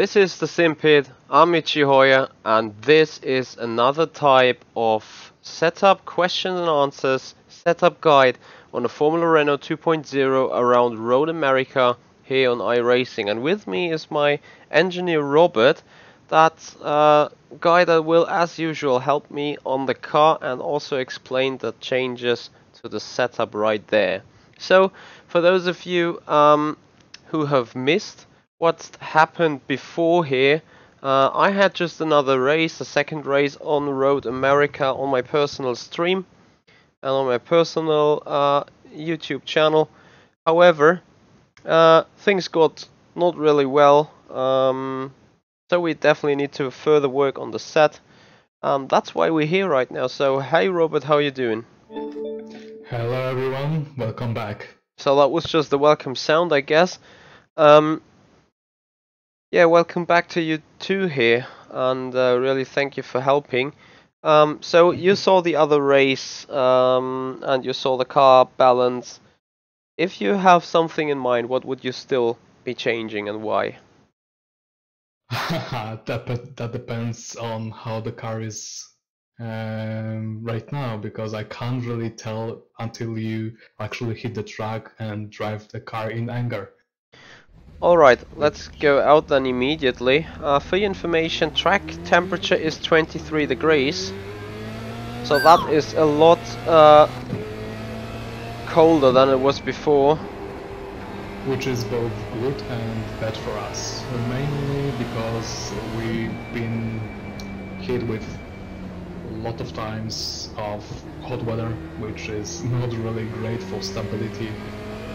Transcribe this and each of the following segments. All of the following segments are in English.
This is the Simpit, I'm Michi Hoyer, and this is another type of setup questions and answers setup guide on the Formula Renault 2.0 around Road America here on iRacing. And with me is my engineer Robert, that guy that will, as usual, help me on the car and also explain the changes to the setup right there. So, for those of you who have missed what's happened before here, I had just another race, a second race on Road America on my personal stream and on my personal YouTube channel. However, things got not really well, so we definitely need to further work on the set. That's why we're here right now. So, hey Robert, how you doing? Hello everyone, welcome back. So that was just the welcome sound, I guess. Yeah, welcome back to you too here, and really thank you for helping. So you saw the other race, and you saw the car balance. If you have something in mind, what would you still be changing and why? That depends on how the car is right now, because I can't really tell until you actually hit the track and drive the car in anger. Alright, let's go out then immediately. For your information, track temperature is 23 degrees. So that is a lot colder than it was before. Which is both good and bad for us. Mainly because we've been hit with a lot of times of hot weather, which is not really great for stability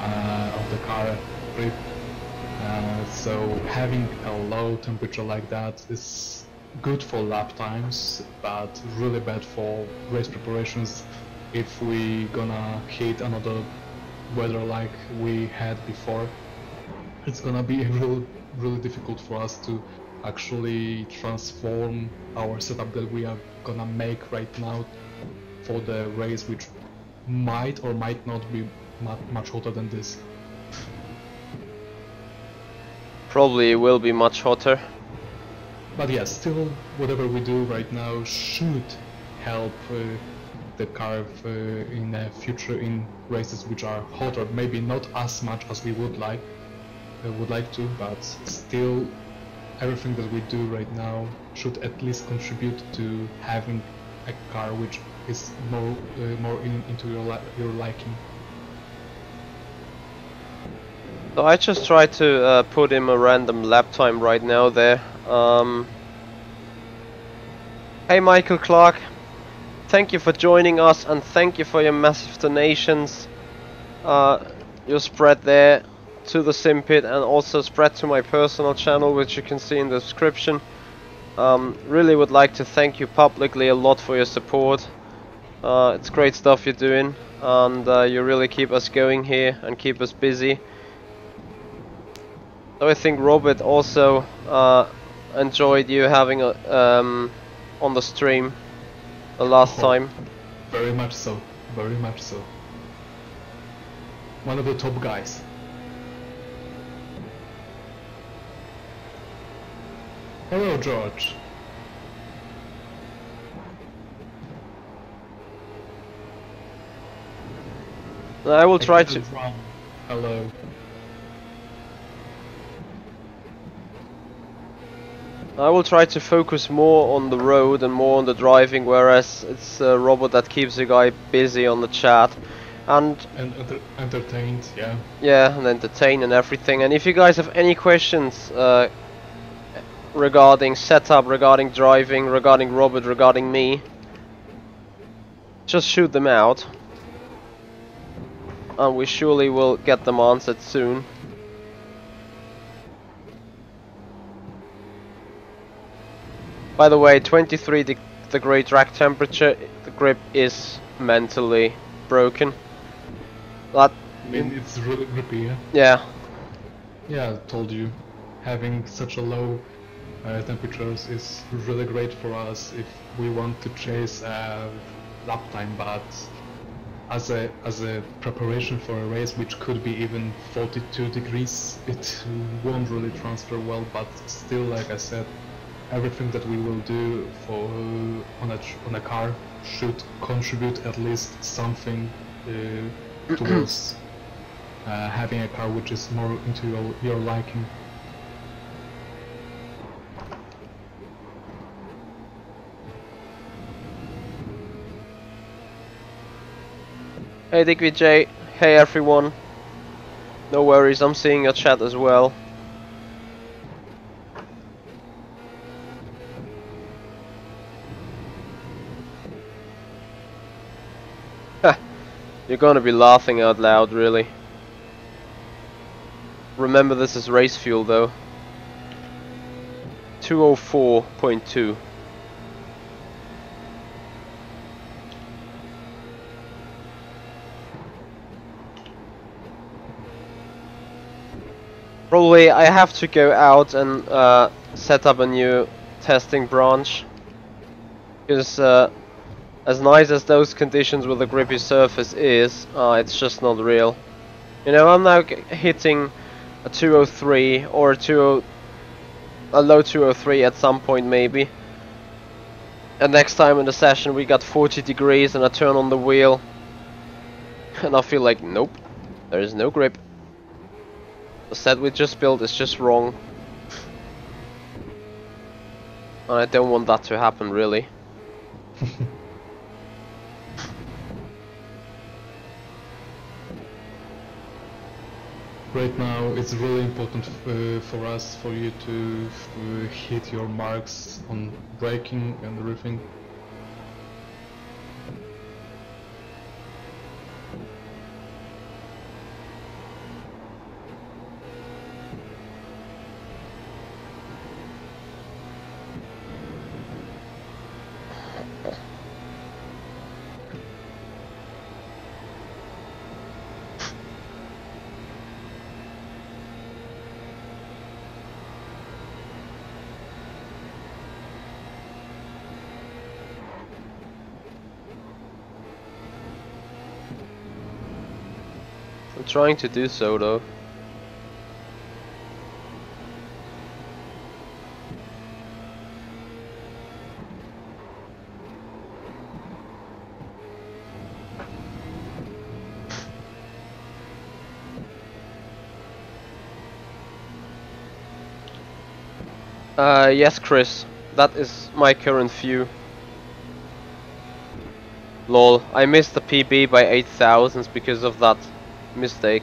of the car grip. So having a low temperature like that is good for lap times, but really bad for race preparations if we gonna hit another weather like we had before. It's gonna be really difficult for us to actually transform our setup that we are gonna make right now for the race, which might or might not be much hotter than this. Probably will be much hotter. But yeah, still, whatever we do right now should help the car in the future in races which are hotter. Maybe not as much as we would like to, but still, everything that we do right now should at least contribute to having a car which is more into your liking. So I just tried to put in a random lap time right now there. Hey Michael Clark, thank you for joining us and thank you for your massive donations. You spread there to the Simpit and also spread to my personal channel, which you can see in the description. Really would like to thank you publicly a lot for your support. It's great stuff you're doing, and you really keep us going here and keep us busy. So I think Robert also enjoyed you having on the stream the last time. Very much so, very much so. One of the top guys. Hello, George. I will try to. Hello. I will try to focus more on the road and more on the driving, whereas it's Robert that keeps the guy busy on the chat and entertained, yeah. Yeah, and entertain and everything. And if you guys have any questions regarding setup, regarding driving, regarding Robert, regarding me, just shoot them out, and we surely will get them answered soon. By the way, 23 degree track temperature, the grip is mentally broken. That, I mean, it's really grippy, yeah? Yeah. Yeah, I told you. Having such a low temperatures is really great for us if we want to chase lap time, but as a preparation for a race which could be even 42 degrees, it won't really transfer well. But still, like I said, everything that we will do for on a car should contribute at least something towards having a car which is more into your liking. Hey DickVJ, hey everyone. No worries, I'm seeing your chat as well. You're gonna be laughing out loud, really. Remember, this is race fuel though. 204.2. Probably I have to go out and set up a new testing branch. Because as nice as those conditions with a grippy surface is, it's just not real. You know, I'm now hitting a 203 or a low 203 at some point maybe. And next time in the session we got 40 degrees and I turn on the wheel. And I feel like, nope, there is no grip. The set we just built is just wrong. And I don't want that to happen, really. Right now, it's really important for us, for you to hit your marks on braking and everything. I'm trying to do so though. Yes, Chris, that is my current view. Lol, I missed the PB by 8 thousandths because of that mistake.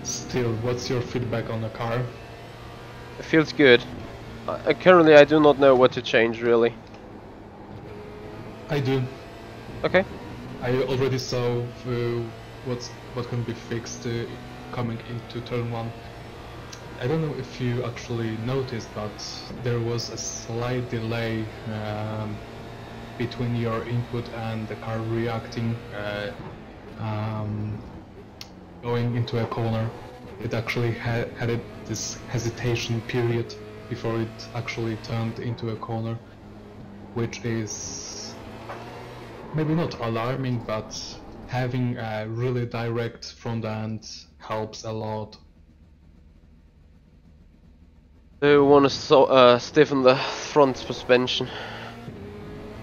Still, what's your feedback on the car? It feels good. Currently I do not know what to change, really. I do. Okay. I already saw what can be fixed coming into turn 1. I don't know if you actually noticed, but there was a slight delay between your input and the car reacting going into a corner. It actually had this hesitation period before it actually turned into a corner, which is maybe not alarming, but having a really direct front end helps a lot. Do you want to stiffen the front suspension?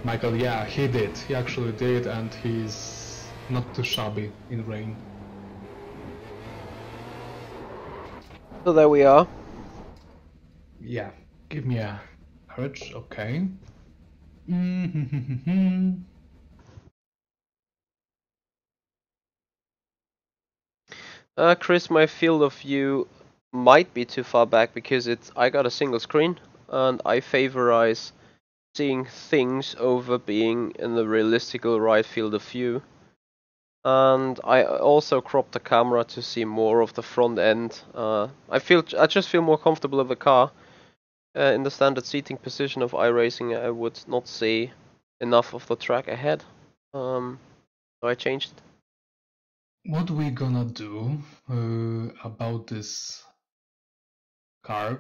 Michael, yeah, he did. He actually did, and he's not too shabby in rain. So there we are. Yeah, give me a courage, okay. Chris, my field of view might be too far back because I got a single screen and I favorize seeing things over being in the realistical right field of view. And I also cropped the camera to see more of the front end. I just feel more comfortable in the car. In the standard seating position of iRacing, I would not see enough of the track ahead. So I changed it. What we gonna do about this car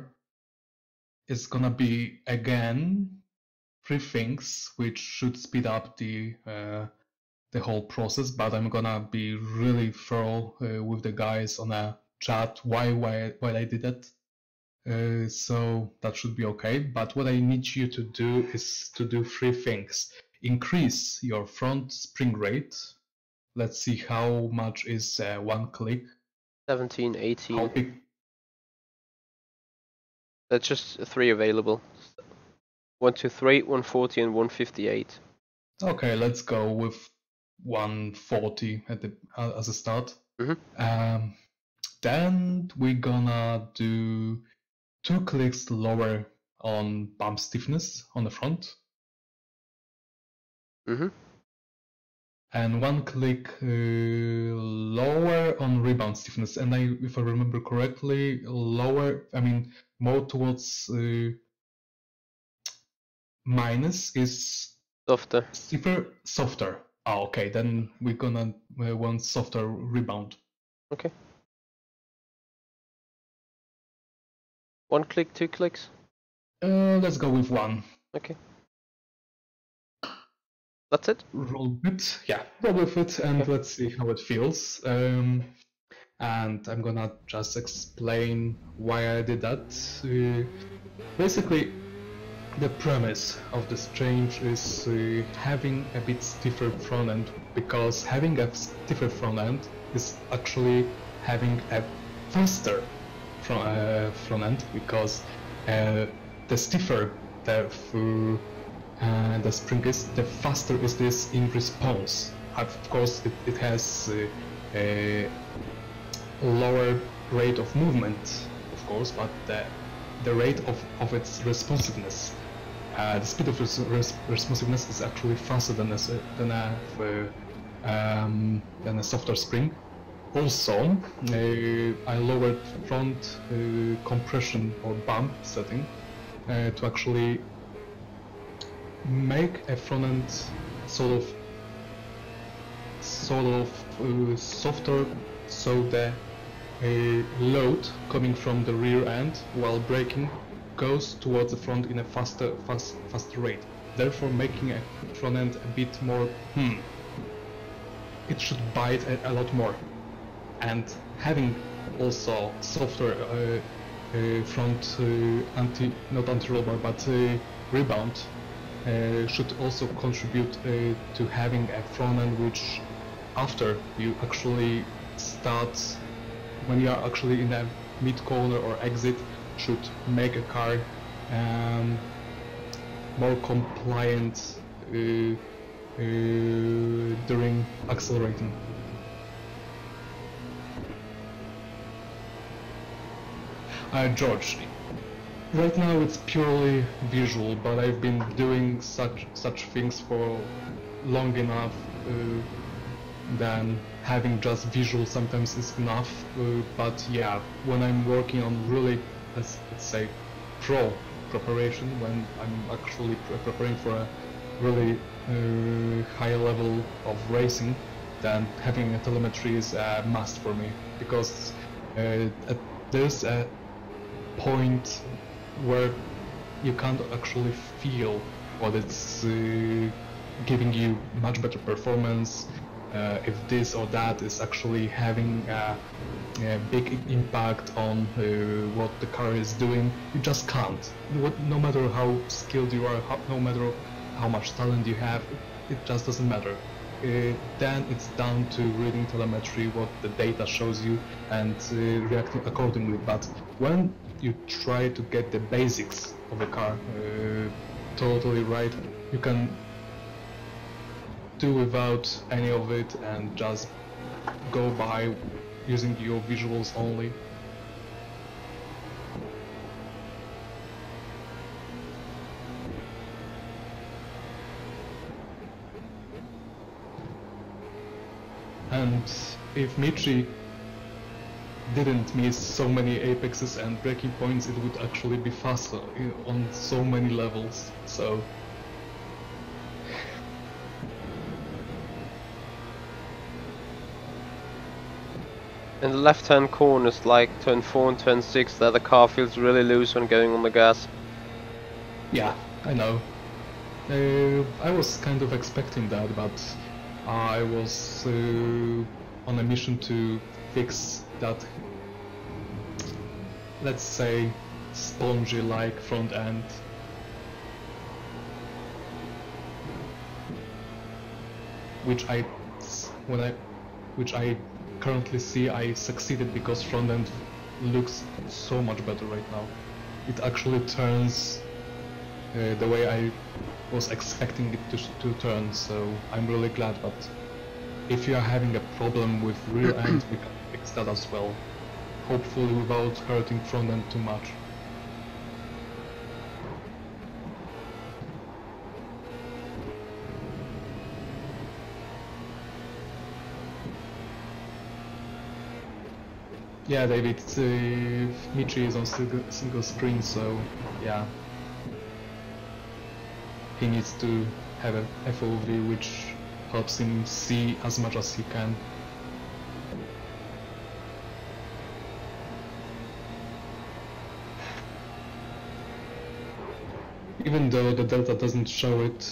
is gonna be again three things which should speed up the whole process, but I'm gonna be really thorough with the guys on a chat why I did that. So that should be okay. But what I need you to do is to do three things. Increase your front spring rate. Let's see how much is one click. 17, 18. How big? That's just three available. 123, 140, and 158. Okay, let's go with 140 at the as a start. Mm-hmm. Then we're gonna do 2 clicks lower on bump stiffness on the front. Mm-hmm. And 1 click lower on rebound stiffness. And if I remember correctly, lower, I mean, more towards minus is Softer. stiffer, softer. Ah, okay, then we're gonna want softer rebound. Okay. 1 click, 2 clicks? Let's go with 1. Okay. That's it? Roll with, yeah, roll with it, and Okay. let's see how it feels. And I'm gonna just explain why I did that. Basically, the premise of this change is having a bit stiffer front end, because having a stiffer front end is actually having a faster front end, because the stiffer the spring is, the faster is this in response. Of course, it has a lower rate of movement, of course, but the rate of its responsiveness, the speed of responsiveness is actually faster than a softer spring. Also, I lowered front compression or bump setting to actually make a front end sort of softer, so the load coming from the rear end while braking goes towards the front in a faster rate, therefore making a front end a bit more it should bite a lot more. And having also softer front not anti-roll bar but rebound should also contribute to having a front end which, after you actually start, when you are actually in a mid corner or exit, should make a car more compliant during accelerating. George, right now it's purely visual, but I've been doing such things for long enough than having just visual sometimes is enough. But yeah, when I'm working on really, let's say, pro preparation, when I'm actually preparing for a really high level of racing, then having a telemetry is a must for me, because there's a point where you can't actually feel what it's giving you much better performance, if this or that is actually having a big impact on what the car is doing. You just can't. No matter how skilled you are, no matter how much talent you have, it just doesn't matter. Then it's down to reading telemetry, what the data shows you, and reacting accordingly. But when you try to get the basics of a car totally right, you can do without any of it and just go by using your visuals only. And if Michi didn't miss so many apexes and braking points, it would actually be faster on so many levels. So In the left-hand corners, like turn 4 and turn 6, the car feels really loose when going on the gas. yeah, I know. I was kind of expecting that, but I was on a mission to fix that, let's say, spongy-like front end. Which I currently see I succeeded because front end looks so much better right now. It actually turns the way I was expecting it to turn, so I'm really glad. But if you are having a problem with rear end, we can fix that as well. Hopefully without hurting front end too much. Yeah, David, Michi is on single screen, so yeah. He needs to have a FOV which helps him see as much as he can. Even though the Delta doesn't show it,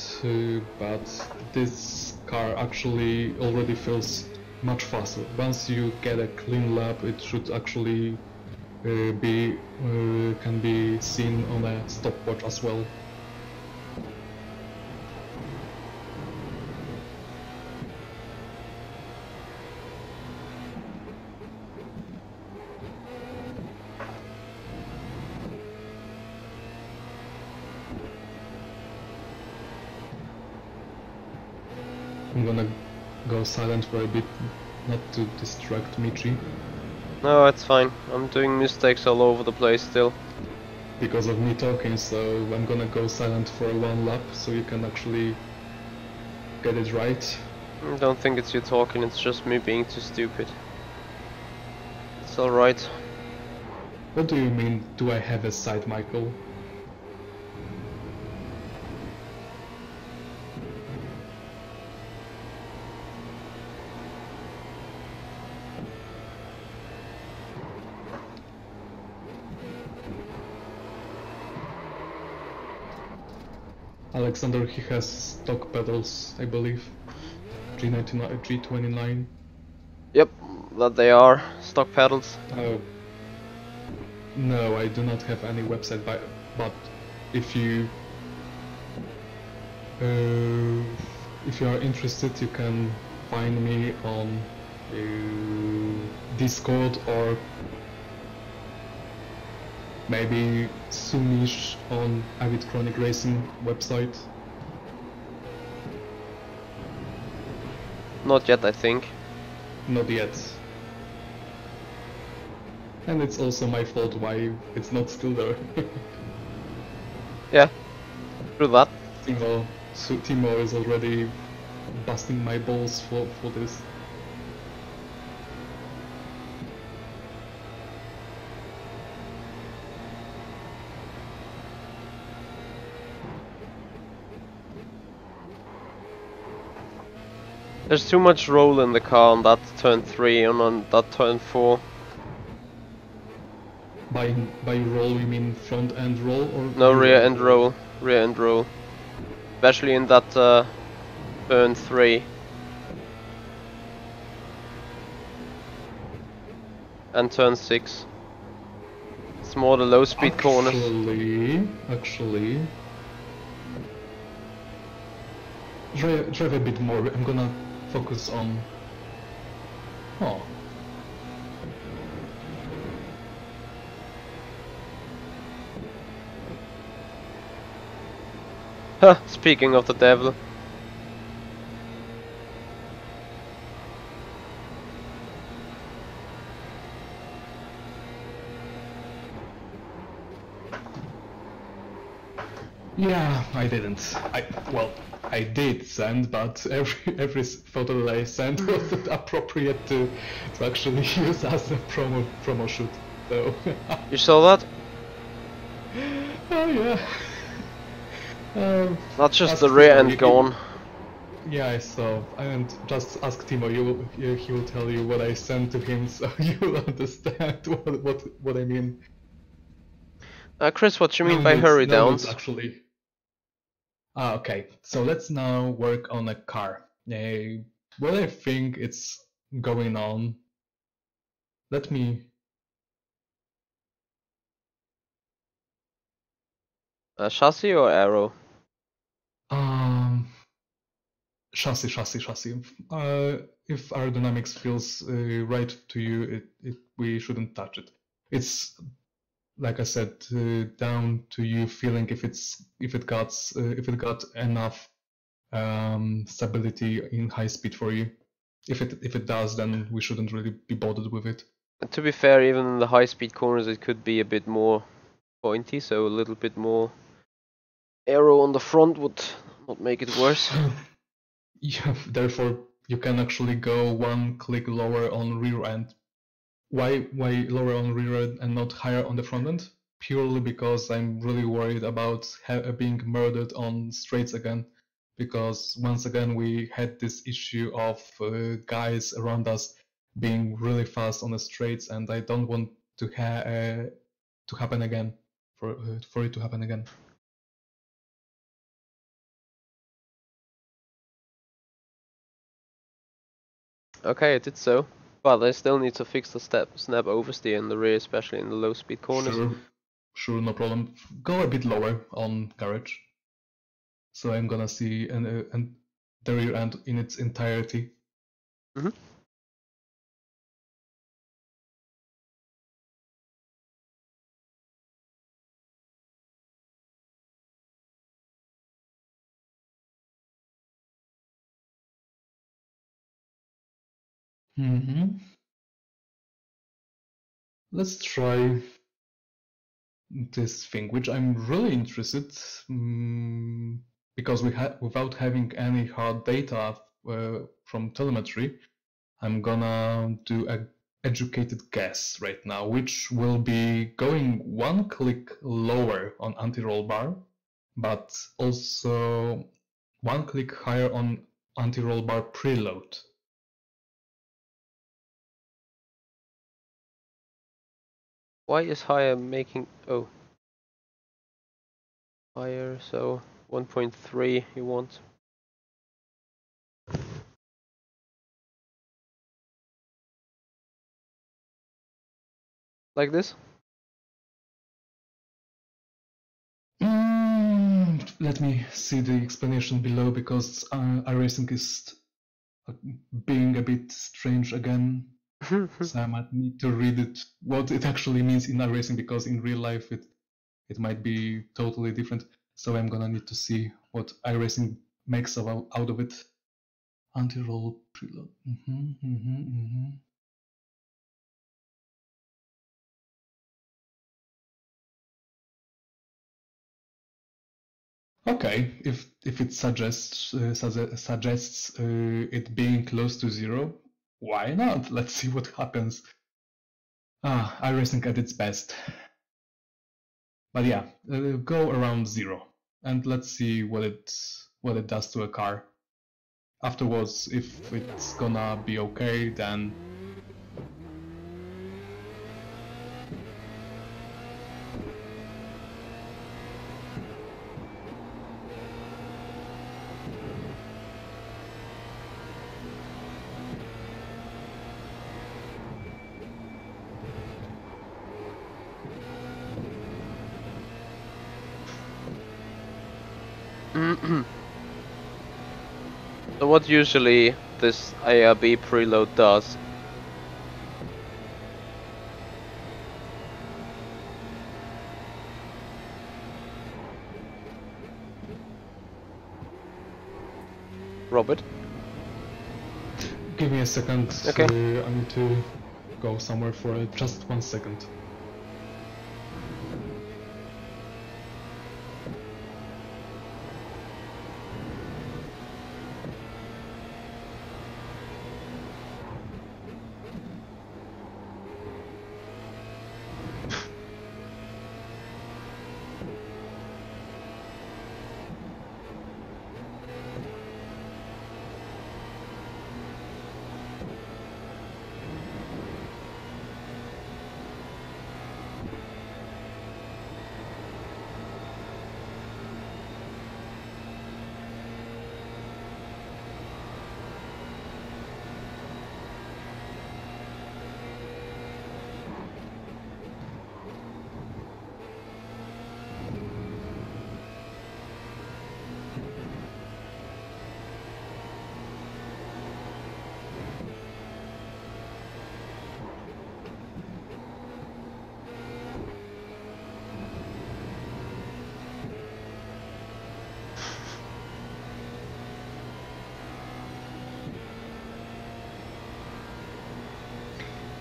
but this car actually already feels much faster. Once you get a clean lap, it should actually can be seen on a stopwatch as well. I'm gonna go silent for a bit, not to distract Michi. No, it's fine. I'm doing mistakes all over the place still. Because of me talking, so I'm gonna go silent for one lap, so you can actually get it right. I don't think it's you talking, it's just me being too stupid. It's alright. What do you mean, do I have a side, Michael? Alexander, he has stock pedals, I believe. G99, G29. Yep, that they are. Stock pedals. Oh. No, I do not have any website, but if you are interested, you can find me on Discord or maybe soonish on Avid Chronic Racing website. Not yet, I think. Not yet. And it's also my fault why it's not still there. Yeah, true that. Timo is already busting my balls for this. There's too much roll in the car on that turn 3 and on that turn 4. By roll you mean front end roll or? No, rear end roll. Rear end roll. Especially in that turn 3. And turn 6. It's more the low speed corners. Actually, drive a bit more. I'm gonna focus on. Oh. Huh, speaking of the devil. Yeah, I didn't. I did send, but every photo that I sent wasn't appropriate to actually use as a promo shoot. So. You saw that? Oh yeah. That's just the rear end gone. Yeah, I saw. And just ask Timo. He will tell you what I sent to him, so you will understand what I mean. Chris, what you mean by hurry downs? Actually. Okay, so let's now work on a car. What I think it's going on. Let me. Chassis or aero? Chassis. If aerodynamics feels right to you, we shouldn't touch it. It's like I said, down to you feeling if it got enough stability in high speed for you. If it does, then we shouldn't really be bothered with it. To be fair, even in the high-speed corners, it could be a bit more pointy, so a little bit more aero on the front would not make it worse. Yeah, therefore, you can actually go one click lower on rear end. Why lower on rear end and not higher on the front end? Purely because I'm really worried about being murdered on straights again. Because once again we had this issue of guys around us being really fast on the straights, and I don't want to happen again, for it to happen again. Okay, it did so, but I still need to fix the snap oversteer in the rear, especially in the low speed corners. Sure, no problem. Go a bit lower on garage. So I'm gonna see and the rear end in its entirety. Let's try this thing, which I'm really interested, because without having any hard data from telemetry, I'm gonna do a educated guess right now, which will be going one click lower on anti-roll bar, but also one click higher on anti-roll bar preload. Why is higher making... oh. Higher, so 1.3 you want. Like this? Let me see the explanation below, because iRacing is being a bit strange again. So I might need to read it, what it actually means in iRacing, because in real life it might be totally different. So I'm gonna need to see what iRacing makes out of it. Anti-roll preload. Okay, if it suggests it being close to 0, why not? Let's see what happens. iRacing at its best. But yeah, go around 0, and let's see what it does to a car. Afterwards, if it's gonna be okay, then So what usually this ARB preload does? Robert? give me a second. Okay. I need to go somewhere for just 1 second.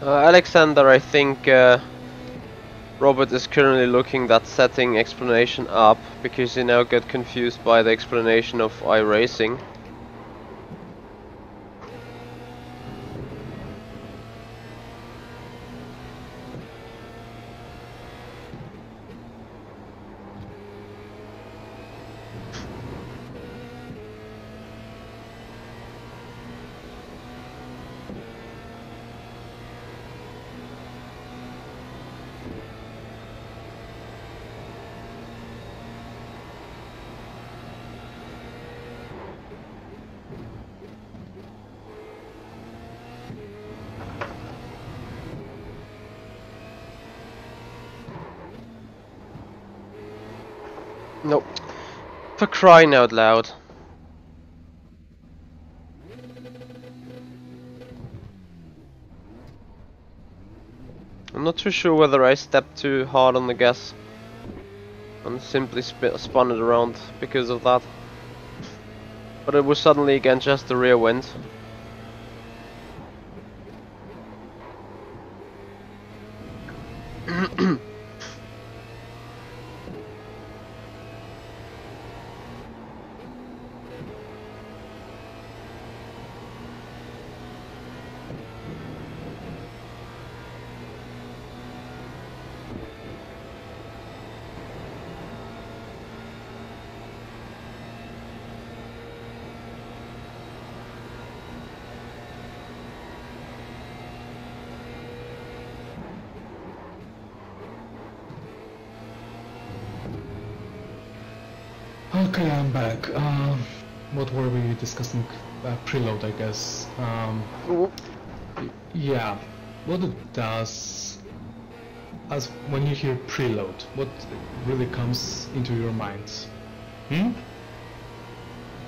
Alexander, I think Robert is currently looking that setting explanation up because he now got confused by the explanation of iRacing. Nope. For crying out loud. I'm not too sure whether I stepped too hard on the gas and simply spun it around because of that. But it was suddenly again just the rear wind. Okay, I'm back. What were we discussing? Preload, I guess. Yeah, what it does, as when you hear preload, what really comes into your mind?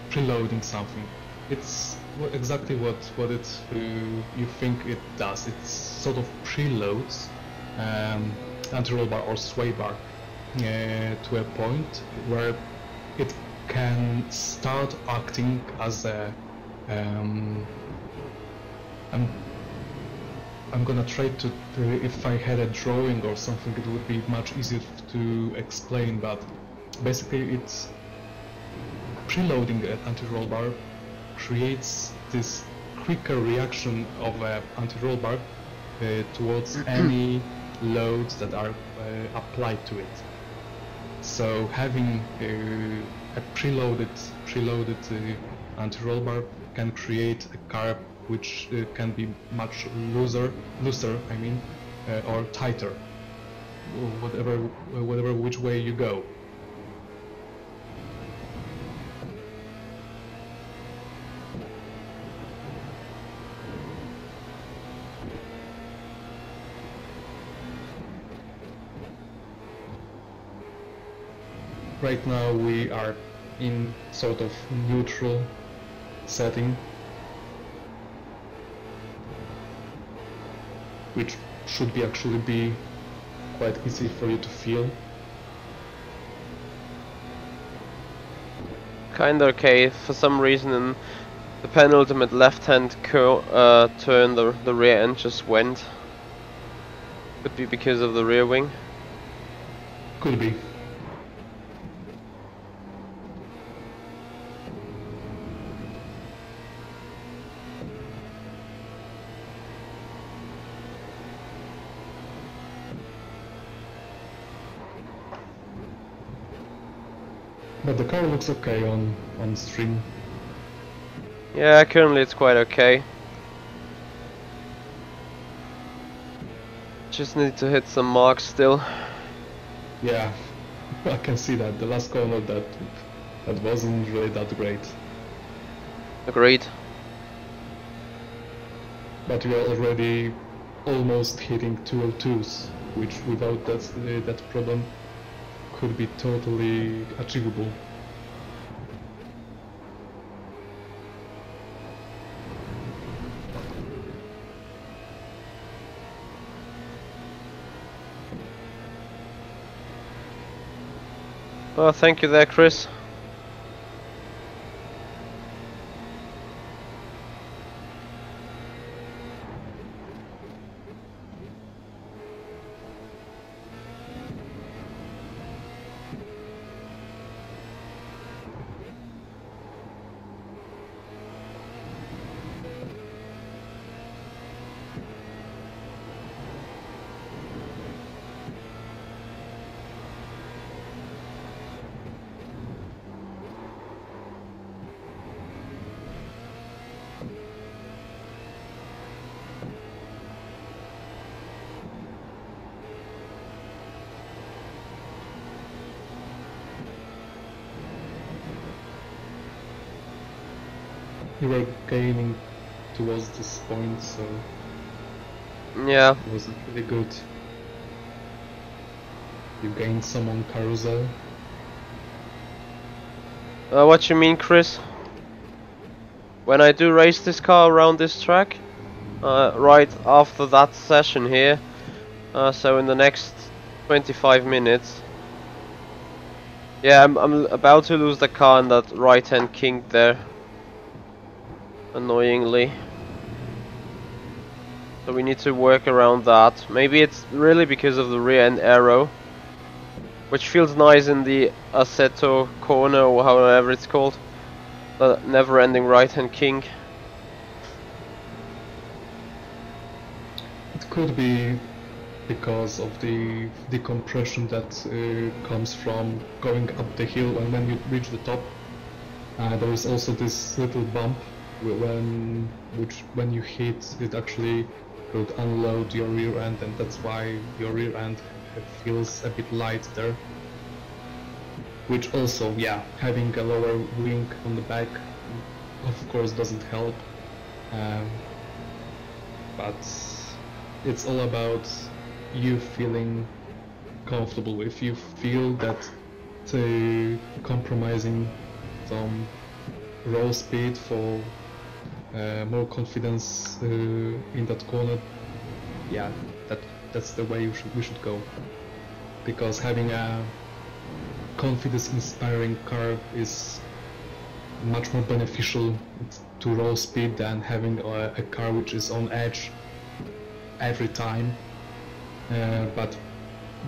Preloading something. It's exactly what it you think it does. It sort of preloads anti-roll bar or sway bar to a point where it can start acting as a I'm gonna try to if I had a drawing or something it would be much easier to explain, but basically it's preloading an anti-roll bar creates this quicker reaction of an anti-roll bar towards any loads that are applied to it. So having a preloaded anti-roll bar can create a car which can be much looser, I mean, or tighter, whatever which way you go. Right now we are in sort of neutral setting, which should be actually be quite easy for you to feel. Kinda okay. For some reason in the penultimate left-hand turn, the rear end just went. Could be because of the rear wing. Could be. But the car looks okay on stream. Yeah, currently it's quite okay. Just need to hit some marks still. Yeah, I can see that. The last corner that wasn't really that great. Agreed. But we are already almost hitting 202s, which without that problem could be totally achievable. Oh, thank you there, Chris. were gaining towards this point, so Yeah. it was really good. You gained some on carousel. What you mean, Chris? When I do race this car around this track, right after that session here, so in the next 25 minutes. Yeah, I'm about to lose the car in that right-hand kink there. Annoyingly. So we need to work around that. Maybe it's really because of the rear end aero, which feels nice in the Assetto corner or however it's called. The never-ending right-hand kink. It could be because of the decompression that comes from going up the hill, and when you reach the top, there is also this little bump when you hit, it actually could unload your rear end, and that's why your rear end feels a bit light there. Which also, yeah, having a lower wing on the back, of course, doesn't help. But it's all about you feeling comfortable. If you feel that compromising some roll speed for more confidence in that corner, yeah, that's the way we should go. Because having a confidence-inspiring car is much more beneficial to roll speed than having a car which is on edge every time. But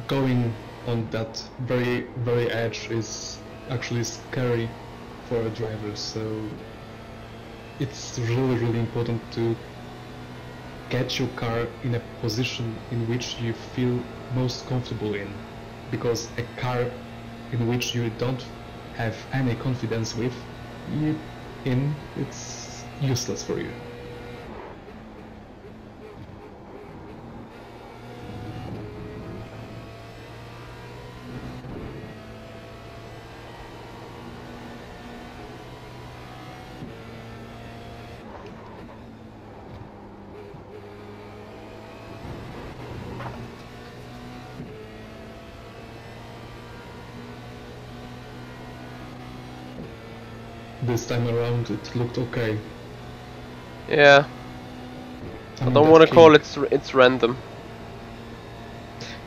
going on that very edge is actually scary for a driver, so it's really important to get your car in a position in which you feel most comfortable in, because a car in which you don't have any confidence with, it's useless for you. This time around it looked okay. Yeah. I don't want to call it's random.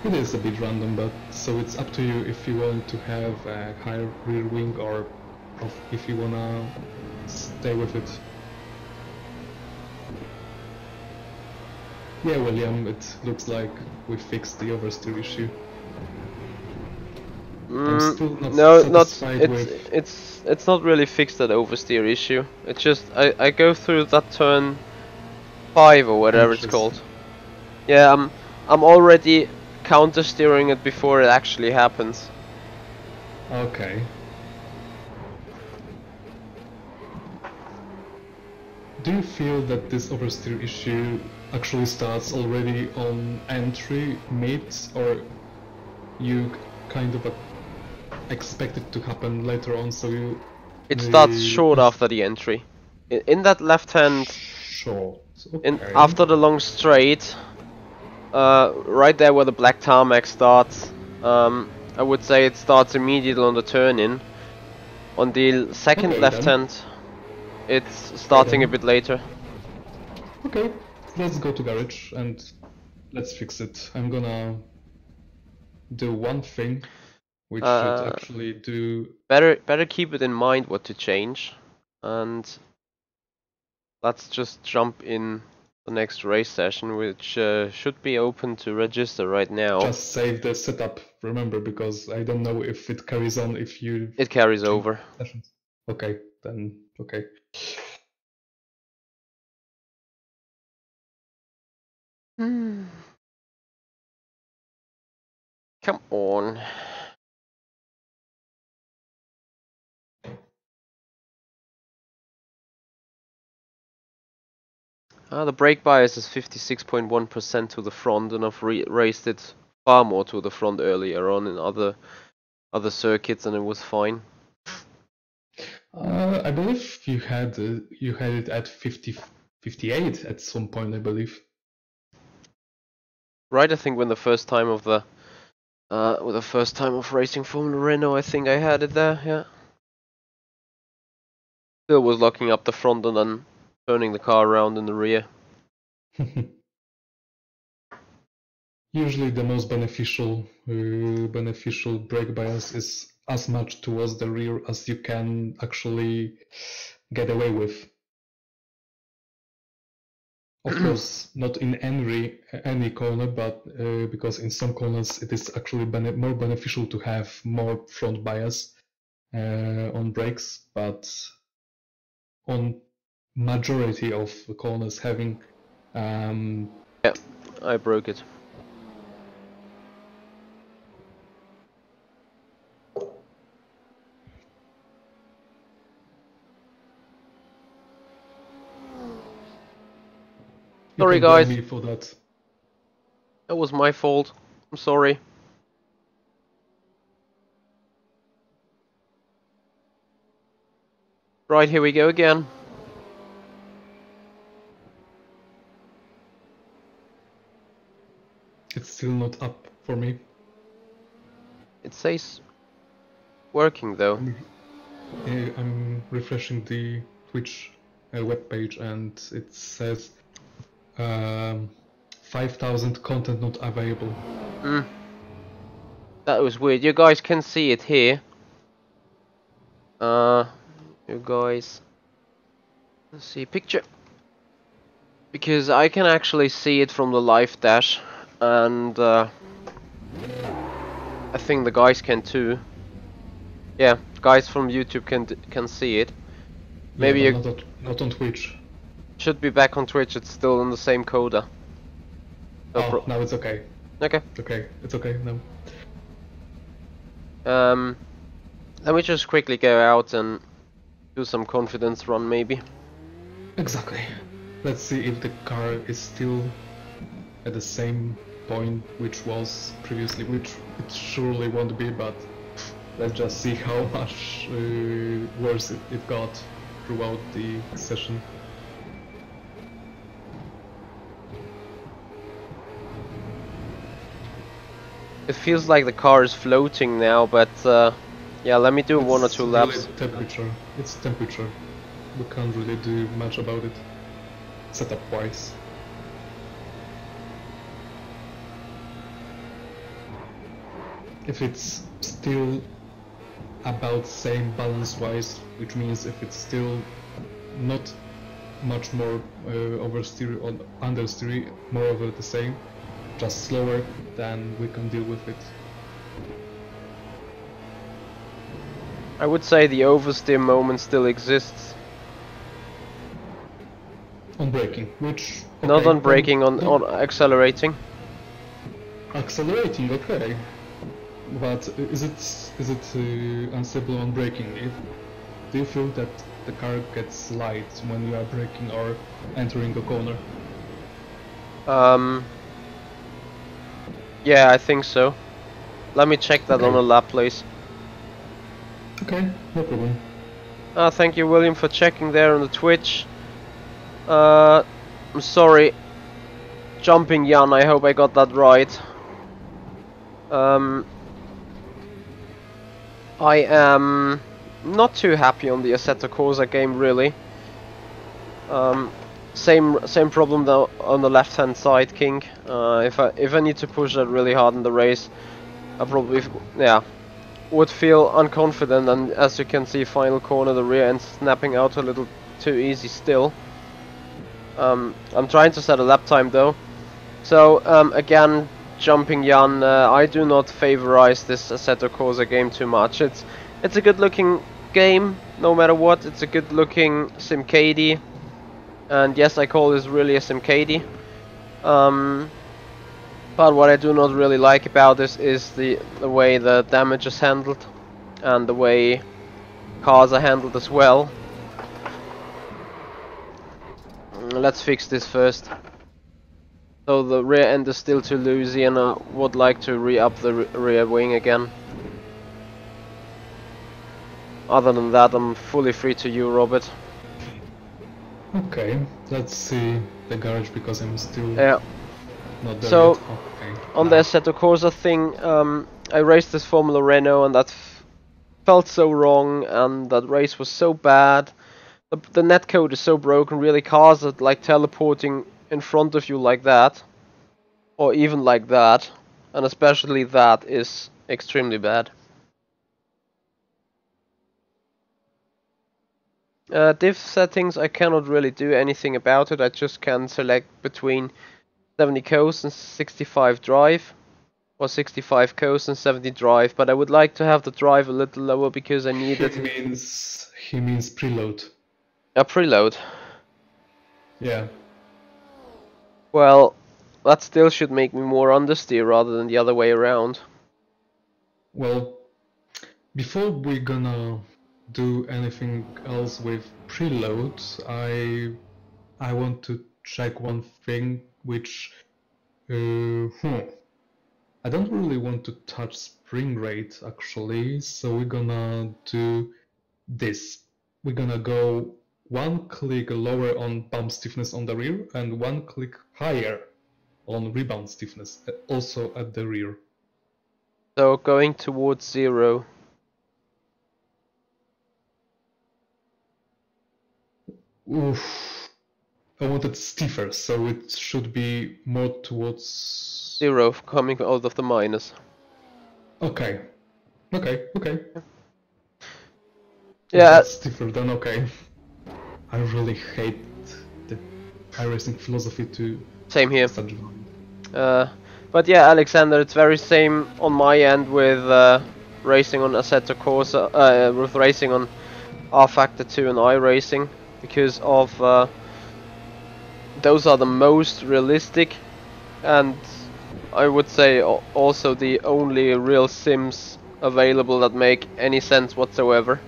It is a bit random, but so it's up to you if you want to have a higher rear wing or if you wanna stay with it. Yeah, William, it looks like we fixed the oversteer issue. I'm still not satisfied with... It's not really fixed, that oversteer issue. It's just I go through that turn 5 or whatever it's called. Yeah, I'm already counter steering it before it actually happens. Okay. Do you feel that this oversteer issue actually starts already on entry, mid, or you kind of expect it to happen later on, so you... It starts short after the entry. In that left hand... Short, okay. After the long straight, right there where the black tarmac starts, I would say it starts immediately on the turn-in. On the second left hand, it's starting a bit later. Okay, let's go to garage and let's fix it. I'm gonna do one thing, which should actually do... Better keep it in mind what to change, and let's just jump in the next race session, which should be open to register right now. Just save the setup, remember, because I don't know if it carries on if you... It carries over. Sessions. Okay, then, okay. Come on. The brake bias is 56.1% to the front, and I've raised it far more to the front earlier on in other circuits, and it was fine. I believe you had it at 58 at some point, I believe. Right, I think when the first time of the with the first time of racing Formula Renault, I think I had it there, yeah. Still was locking up the front and then turning the car around in the rear. Usually the most beneficial brake bias is as much towards the rear as you can actually get away with. Of course, not in any corner, but because in some corners it is actually more beneficial to have more front bias on brakes, but on majority of corners having Yeah, I broke it. Sorry, you can blame guys. me for that. That was my fault. I'm sorry. Right, here we go again. It's still not up for me. It says working though. I'm refreshing the Twitch webpage and it says 5,000 content not available. That was weird. You guys can see it here. You guys let's see picture. Because I can actually see it from the live dash, and I think the guys can too. Yeah, guys from YouTube can see it. Maybe yeah, you not on Twitch. should be back on Twitch. It's still in the same coda. Oh, now it's okay. Okay. Okay, it's okay now. Let me just quickly go out and do some confidence run, maybe. Exactly. Let's see if the car is still at the same point which was previously, which it surely won't be, but let's just see how much worse it got throughout the session. It feels like the car is floating now, but yeah, let me do one or two laps. Really temperature. It's temperature. We can't really do much about it, setup-wise. If it's still about same balance-wise, which means if it's still not much more oversteer or understeer, more over the same, just slower, then we can deal with it. I would say the oversteer moment still exists. On braking, which... Okay, not on braking, on accelerating. Accelerating, okay. But is it unstable on braking? Do you feel that the car gets light when you are braking or entering a corner? Yeah, I think so. Let me check that on a lap, please. Okay, no problem. Thank you, William, for checking there on the Twitch. I'm sorry. Jumping Jan, I hope I got that right. I am not too happy on the Assetto Corsa game, really. Same problem though on the left hand side, King. If I need to push that really hard in the race, I probably would feel unconfident, and as you can see, final corner, the rear end snapping out a little too easy still. I'm trying to set a lap time though. So again, jumping Jan, I do not favorize this Assetto Corsa game too much. It's a good looking game, no matter what. It's a good looking Simcady. And yes, I call this really a Simcady. But what I do not really like about this is the way the damage is handled, and the way cars are handled as well. Let's fix this first. So the rear end is still too loosey, and I would like to re-up the rear wing again. Other than that, I'm fully free to you, Robert. Okay, let's see the garage because I'm still Yeah. not there So, yet. Okay. on the Assetto Corsa thing, I raced this Formula Renault and that felt so wrong, and that race was so bad. The netcode is so broken, really. Cars are like teleporting in front of you like that, or even like that, and especially that is extremely bad. Diff settings, I cannot really do anything about it. I just can select between 70 coast and 65 drive, or 65 coast and 70 drive, but I would like to have the drive a little lower because I need it. He means preload. A preload. Yeah. Well, that still should make me more understeer rather than the other way around. Well, before we're gonna do anything else with preload, I want to check one thing, which I don't really want to touch spring rate actually, so we're gonna do this. We're gonna go one click lower on bump stiffness on the rear and one click higher on rebound stiffness, also at the rear. So going towards 0. Oof. I want it stiffer, so it should be more towards 0 coming out of the minus. Okay. Okay. Yeah. If that's stiffer, then okay. I really hate the iRacing philosophy to Same here. such. But yeah, Alexander, it's very same on my end with racing on Assetto Corsa, with racing on rFactor 2 and iRacing, because of those are the most realistic, and I would say also the only real sims available that make any sense whatsoever.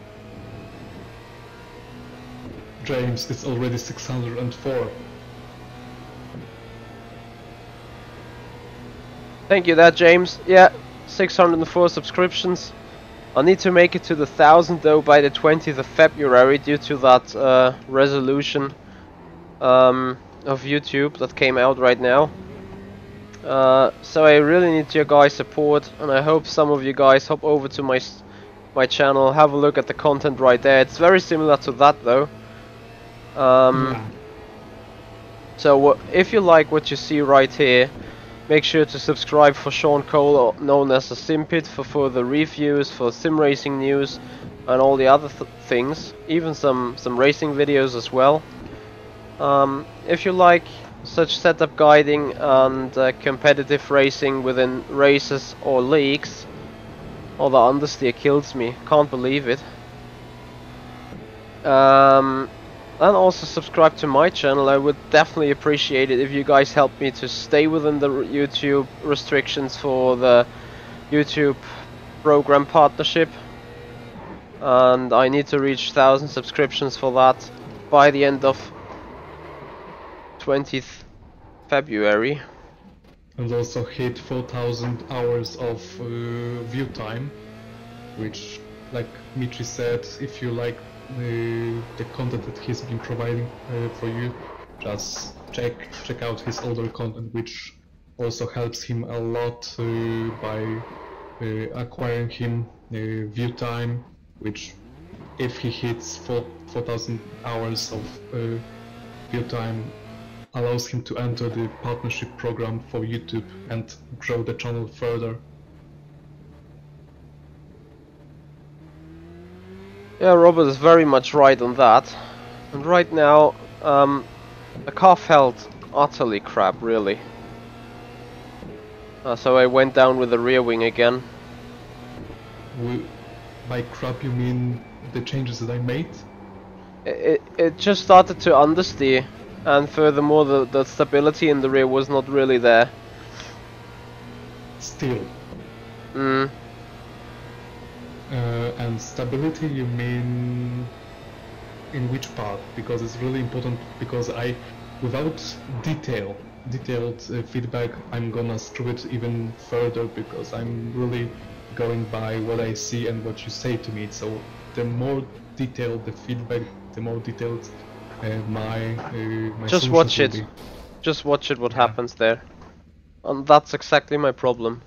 James, it's already 604. Thank you there, James. Yeah, 604 subscriptions. I need to make it to the 1000 though by the 20th of February due to that resolution of YouTube that came out right now. So I really need your guys' support, and I hope some of you guys hop over to my channel, have a look at the content right there. It's very similar to that though. So if you like what you see right here, make sure to subscribe for Sean Cole, known as the Simpit, for further reviews, for sim racing news, and all the other things, even some racing videos as well. If you like such setup guiding and competitive racing within races or leagues, oh, the understeer kills me, can't believe it. And also subscribe to my channel. I would definitely appreciate it if you guys help me to stay within the YouTube restrictions for the YouTube program partnership, and I need to reach 1000 subscriptions for that by the end of 20th February. And also hit 4,000 hours of view time, which, like Michi said, if you like the content that he's been providing for you, just check out his older content, which also helps him a lot by acquiring him view time, which if he hits 4,000 hours of view time, allows him to enter the partnership program for YouTube and grow the channel further. Yeah, Robert is very much right on that. And right now, the car felt utterly crap, really. So I went down with the rear wing again. By crap you mean the changes that I made? It just started to understeer, and furthermore the stability in the rear was not really there. Still. And stability you mean in which part? Because it's really important, because without detailed feedback, I'm gonna screw it even further, because I'm really going by what I see and what you say to me. So the more detailed the feedback, the more detailed my Just solutions watch will it. be. Just watch it. What Yeah. happens there? And that's exactly my problem.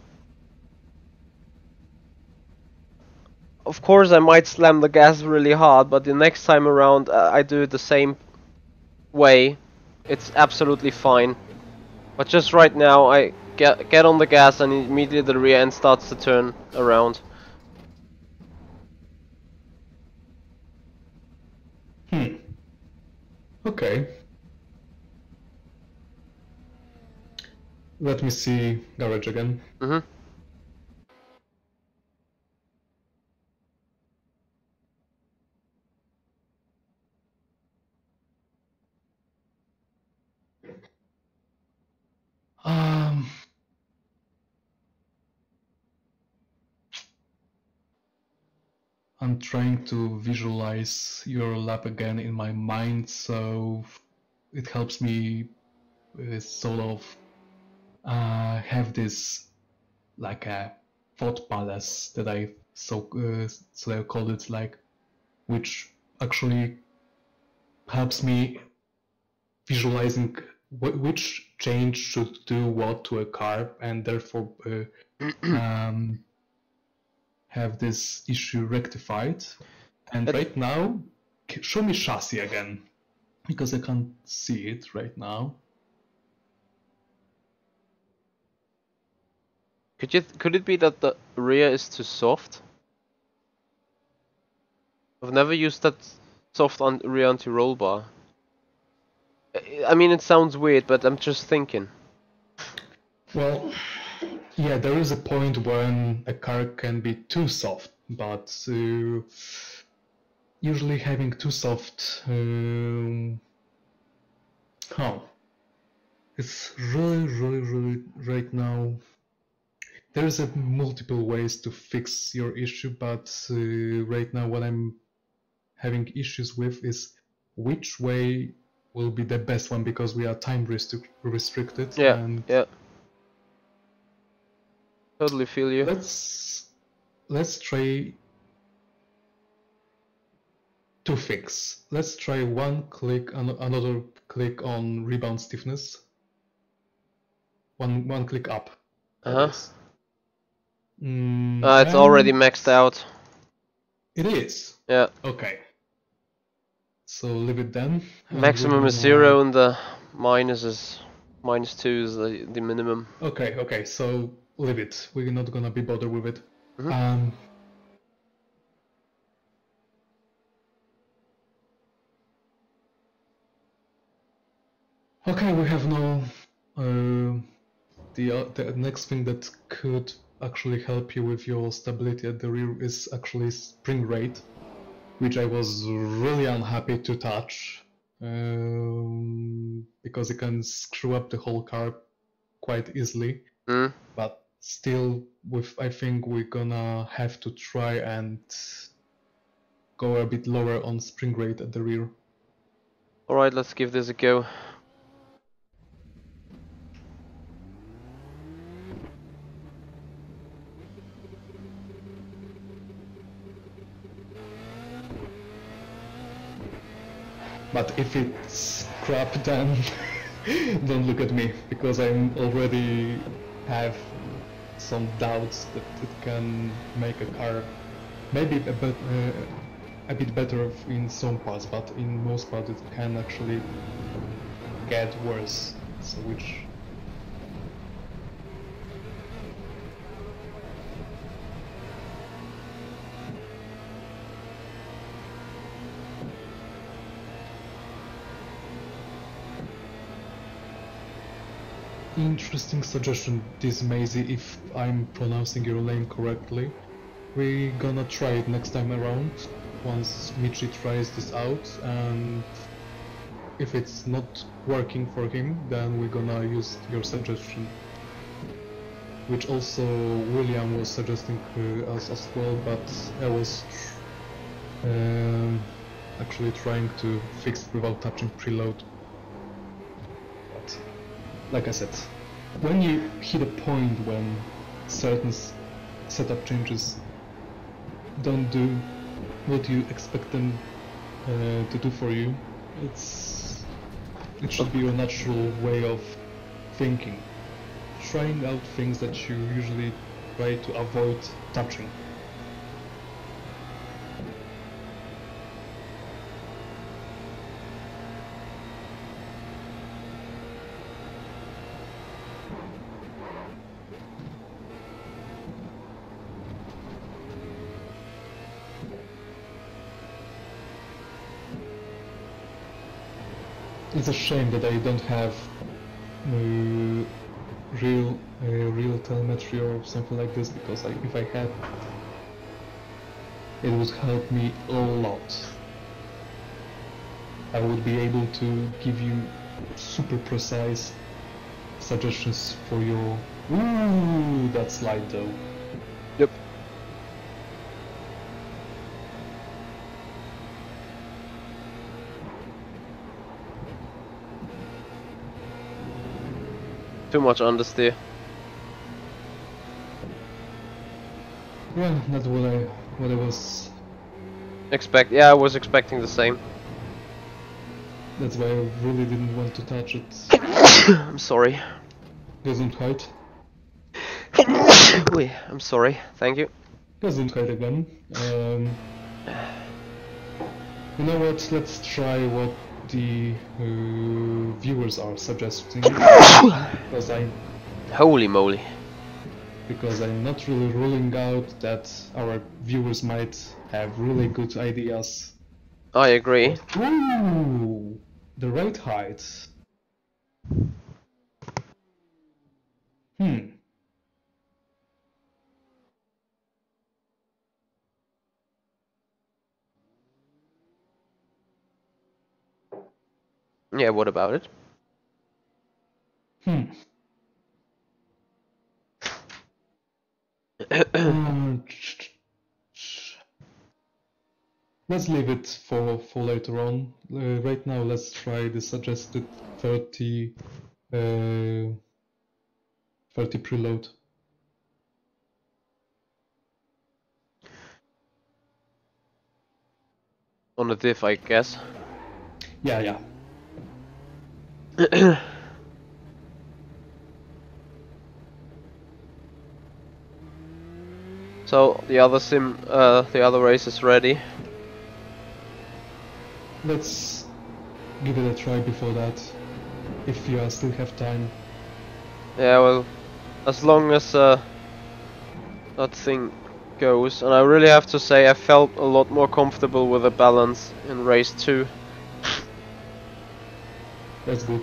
Of course, I might slam the gas really hard, but the next time around, I do it the same way. It's absolutely fine. But just right now, I get on the gas and immediately the rear end starts to turn around. Okay. Let me see garage again. Mhm. Um, I'm trying to visualize your lap again in my mind, so it helps me sort of have this like a thought palace that I so I call it, like, which actually helps me visualizing which change should do what to a car, and therefore have this issue rectified. And right now, show me chassis again, because I can't see it right now. Could it be that the rear is too soft? I've never used that soft rear anti-roll bar. I mean, it sounds weird, but I'm just thinking. Well, yeah, there is a point when a car can be too soft, but usually having too soft, it's really right now. There's a multiple ways to fix your issue, but right now what I'm having issues with is which way will be the best one, because we are time restricted. Yeah, and yeah. Totally feel you. Let's try to fix. Let's try one click and another click on rebound stiffness. One click up. It's And already maxed out. It is? Yeah. Okay. So leave it then. Maximum is 0 and the minus is -2 is the minimum. Okay, so leave it. We're not gonna be bothered with it. Okay, we have now the next thing that could actually help you with your stability at the rear is actually spring rate, which I was really unhappy to touch, because it can screw up the whole car quite easily. But still, I think we're gonna have to try and go a bit lower on spring rate at the rear. Alright, let's give this a go. But if it's crap, then don't look at me, because I'm already have some doubts that it can make a car maybe a bit better in some parts, but in most parts it can actually get worse. So which interesting suggestion, this Maisie, if I'm pronouncing your name correctly. We're gonna try it next time around, once Michi tries this out, and if it's not working for him, then we're gonna use your suggestion. Which also William was suggesting us as well, but I was actually trying to fix it without touching preload. But like I said, when you hit a point when certain setup changes don't do what you expect them to do for you. It should be your natural way of thinking, trying out things that you usually try to avoid touching. It's a shame that I don't have real telemetry or something like this, because if I had, it would help me a lot. I would be able to give you super precise suggestions for your... Ooh, that slide though. Yep. Too much understeer. Yeah, that's what I was... Yeah, I was expecting the same. That's why I really didn't want to touch it. I'm sorry. Doesn't hurt. Wait, I'm sorry. Thank you. Doesn't hurt again. You know what? Let's try what the viewers are suggesting. Holy moly. Because I'm not really ruling out that our viewers might have really good ideas. I agree. Ooh, the right height. Yeah, what about it? Let's leave it for later on. Right now, let's try the suggested 30 preload. On the diff, I guess. Yeah. So the other race is ready. Let's give it a try before that, if you still have time. Yeah, well, as long as that thing goes, and I really have to say I felt a lot more comfortable with the balance in race 2. That's good.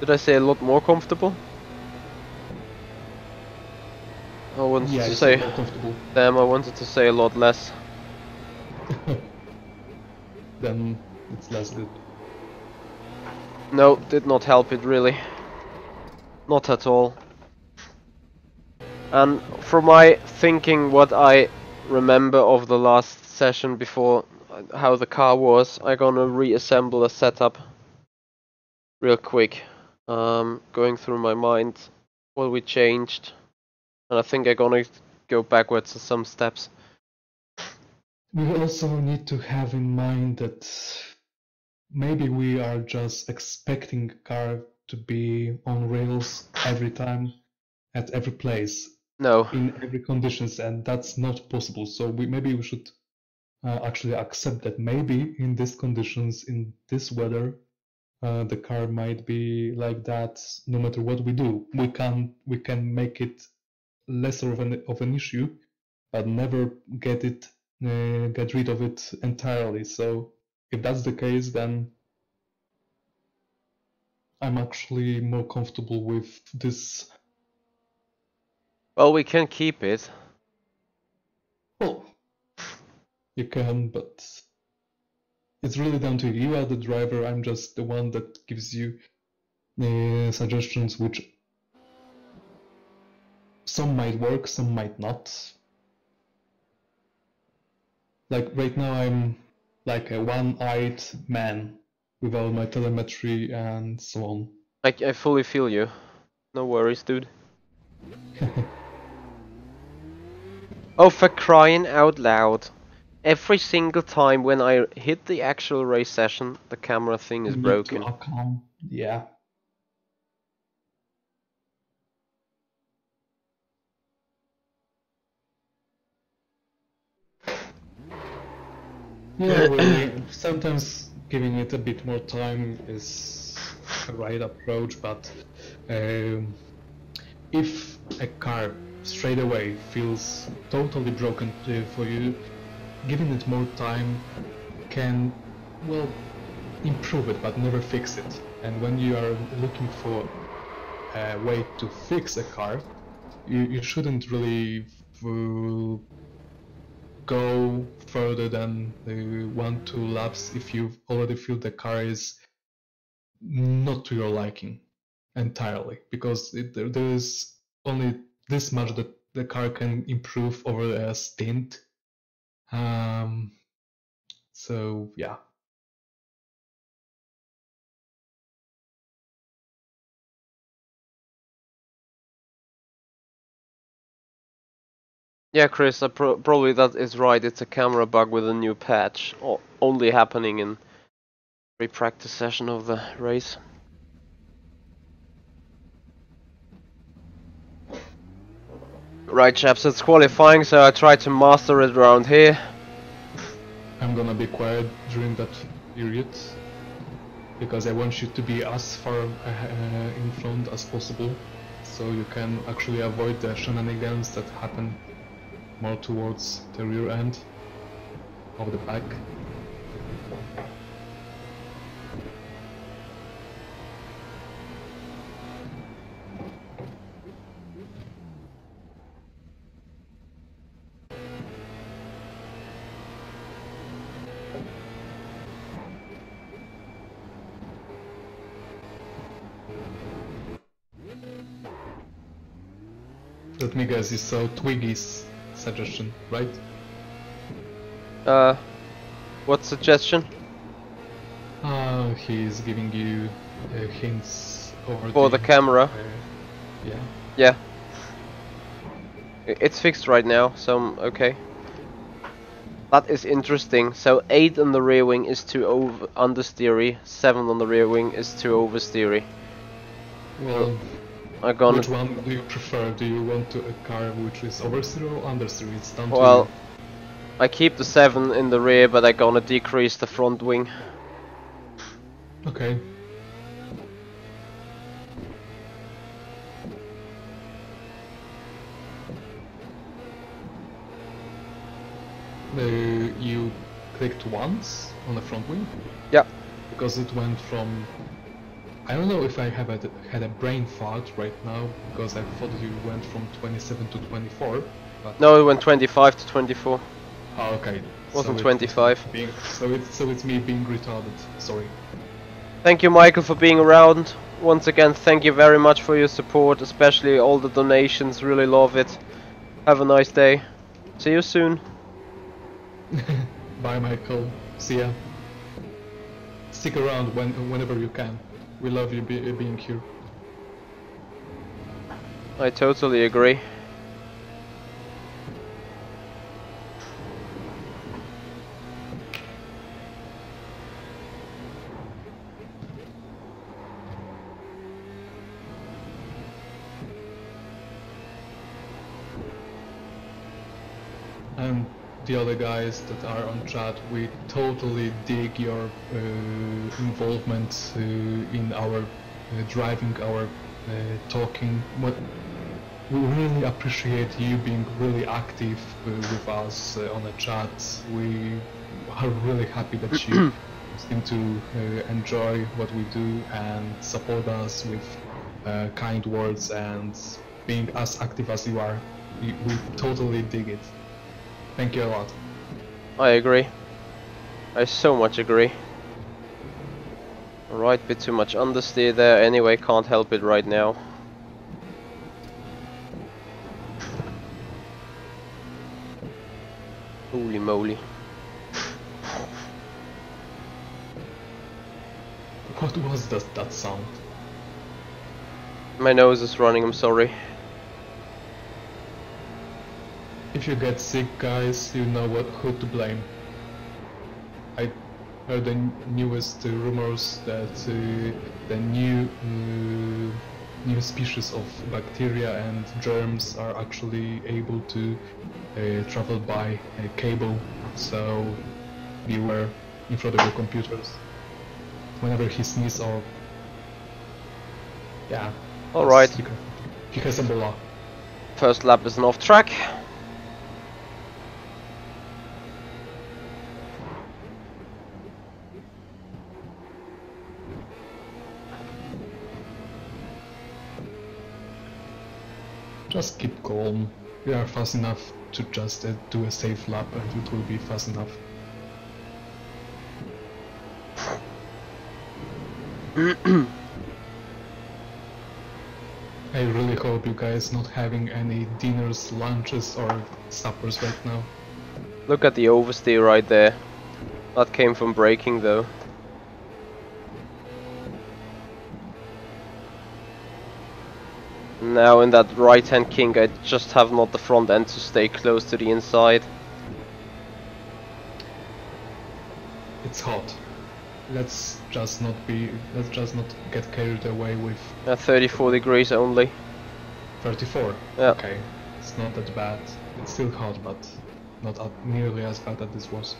Did I say a lot more comfortable? I wanted to say... more comfortable. Damn, I wanted to say a lot less. Then it's less good. No, did not help it really. Not at all. And from my thinking, what I remember of the last session before, how the car was, I'm gonna reassemble a setup real quick. Going through my mind what we changed, and I think I'm gonna go backwards some steps. We also need to have in mind that maybe we are just expecting a car to be on rails every time, at every place. No. In every conditions, and that's not possible. So maybe we should actually accept that maybe in these conditions, in this weather, the car might be like that. No matter what we do, we can make it lesser of an issue, but never get rid of it entirely. So if that's the case, then I'm actually more comfortable with this. Well, we can keep it. Well, you can, but it's really down to you. You are the driver. I'm just the one that gives you suggestions, which some might work, some might not. Like right now, I'm like a one-eyed man without my telemetry and so on. I fully feel you. No worries, dude. Oh, for crying out loud. Every single time when I hit the actual race session, the camera thing is You need broken. to account, yeah. Yeah, really. Sometimes giving it a bit more time is a right approach, but if a car straight away feels totally broken for you, giving it more time can, well, improve it, but never fix it. And when you are looking for a way to fix a car, you shouldn't really go further than 1-2 laps if you already feel the car is not to your liking entirely, because there is only this much that the car can improve over a stint. So yeah. Yeah, Chris, probably that is right. It's a camera bug with a new patch, only happening in every practice session of the race. Right, chaps, it's qualifying, so I try to master it around here. I'm gonna be quiet during that period, because I want you to be as far in front as possible, so you can actually avoid the shenanigans that happen more towards the rear end of the pack. Let me guess, you saw Twiggy's suggestion, right? What suggestion? He's giving you hints over For the camera? Yeah. Yeah. It's fixed right now, so I'm okay. That is interesting. So 8 on the rear wing is too understeery, 7 on the rear wing is too oversteery. Well, which one do you prefer? Do you want a car which is oversteer or understeer? It's down to you. I keep the 7 in the rear, but I'm gonna decrease the front wing. Okay. You clicked once on the front wing? Yeah. Because it went from... I don't know if I have had a brain fart right now, because I thought you went from 27 to 24. But no, it went 25 to 24. Oh, okay. It wasn't 25. So it's me being retarded. Sorry. Thank you, Michael, for being around. Once again, thank you very much for your support, especially all the donations. Really love it. Have a nice day. See you soon. Bye, Michael. See ya. Stick around whenever you can. We love you being here. I totally agree. And the other guys that are on chat, we totally dig your involvement in our driving, our talking. We really appreciate you being really active with us on the chat. We are really happy that you seem to enjoy what we do and support us with kind words and being as active as you are. We totally dig it. Thank you a lot. I agree. I so much agree. Alright, bit too much understeer there. Anyway, can't help it right now. Holy moly. What was that sound? My nose is running, I'm sorry. If you get sick, guys, you know who to blame. I heard the newest rumors that the new species of bacteria and germs are actually able to travel by a cable, so beware in front of your computers whenever he sneezes or yeah. All right. He has Ebola. First lap is an off track. Just keep calm. We are fast enough to just do a safe lap and it will be fast enough. I really hope you guys not having any dinners, lunches or suppers right now. Look at the oversteer right there. That came from braking though. Now in that right hand kink I just have not the front end to stay close to the inside. It's hot. Let's just not get carried away with 34 degrees only. 34. Yeah. Okay, it's not that bad. It's still hot, but not nearly as bad as this was.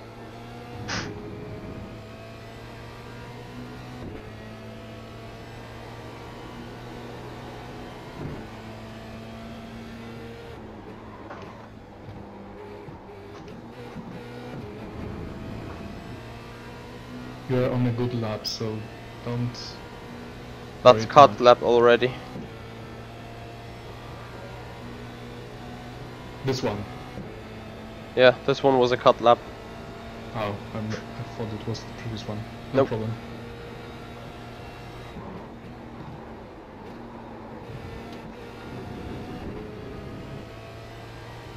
You're on a good lap, so don't... That's cut lap already. This one? Yeah, this one was a cut lap. Oh, I thought it was the previous one. No Nope. problem.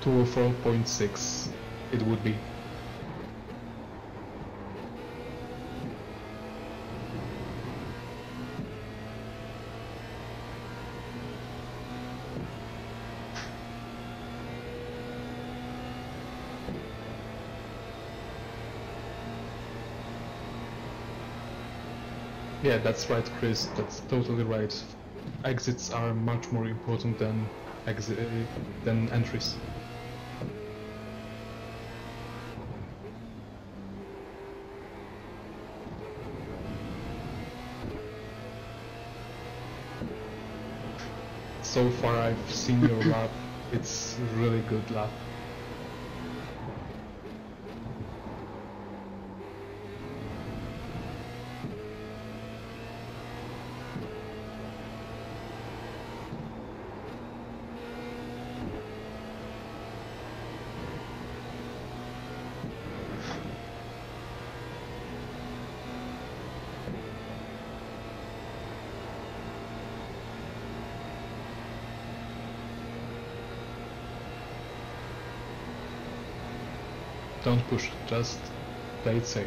.6 it would be. Yeah, that's right, Chris. That's totally right. Exits are much more important than entries. So far, I've seen your lap. It's a really good lap. Don't push, just play it safe.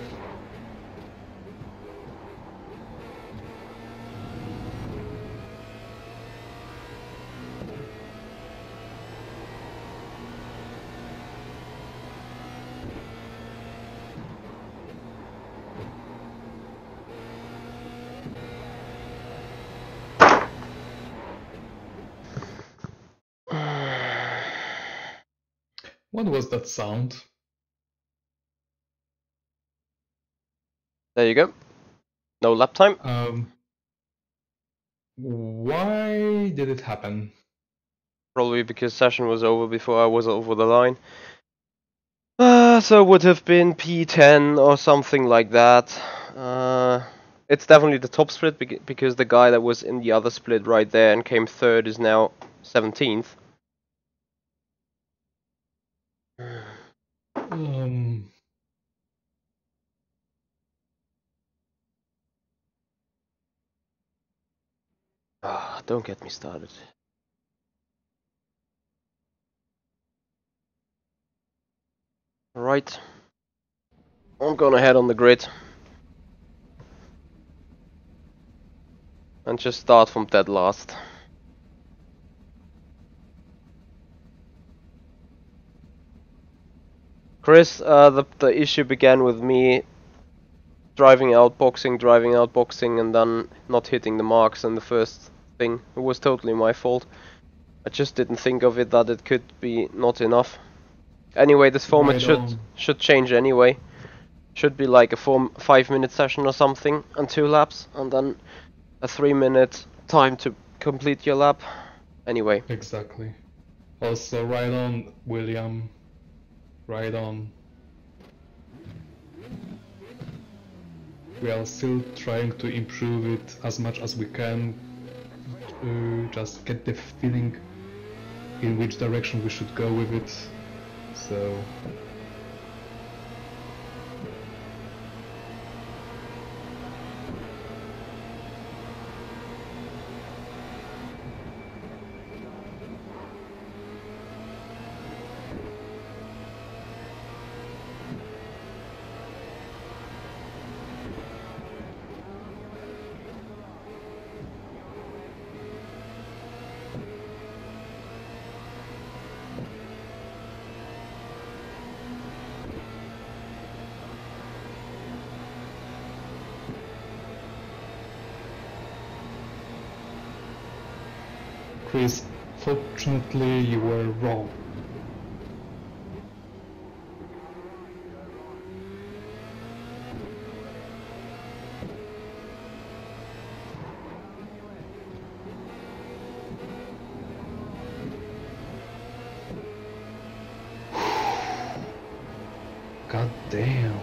What was that sound? There you go. No lap time. Why did it happen? Probably because session was over before I was over the line. So it would have been P10 or something like that. It's definitely the top split because the guy that was in the other split right there and came third is now 17th. Don't get me started. Alright. I'm gonna head on the grid. And just start from dead last. Chris, the issue began with me driving outboxing, and then not hitting the marks in the first thing. It was totally my fault. I just didn't think of it that it could be not enough. Anyway, this format should change anyway. Should be like a 5-minute session or something and 2 laps, and then a 3-minute time to complete your lap. Anyway. Exactly. Also, right on, William. Right on. We are still trying to improve it as much as we can to just get the feeling in which direction we should go with it. So Chris, fortunately you were wrong. God damn.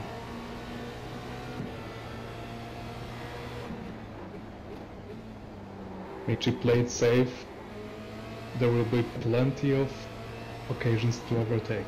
Michi played safe. There will be plenty of occasions to overtake.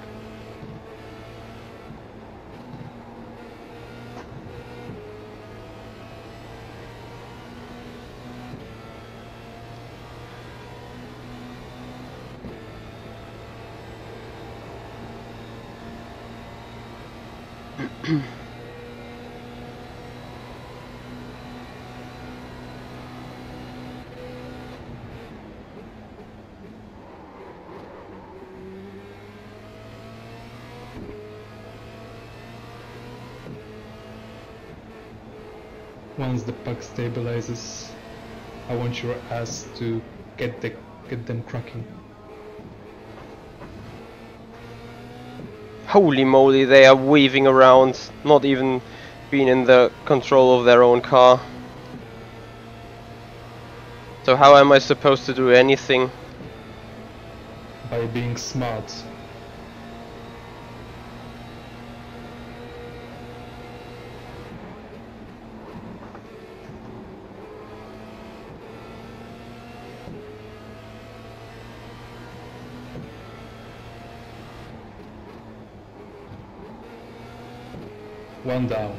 Once the puck stabilizes, I want your ass to get them cracking. Holy moly, they are weaving around, not even being in the control of their own car. So how am I supposed to do anything? By being smart. One down.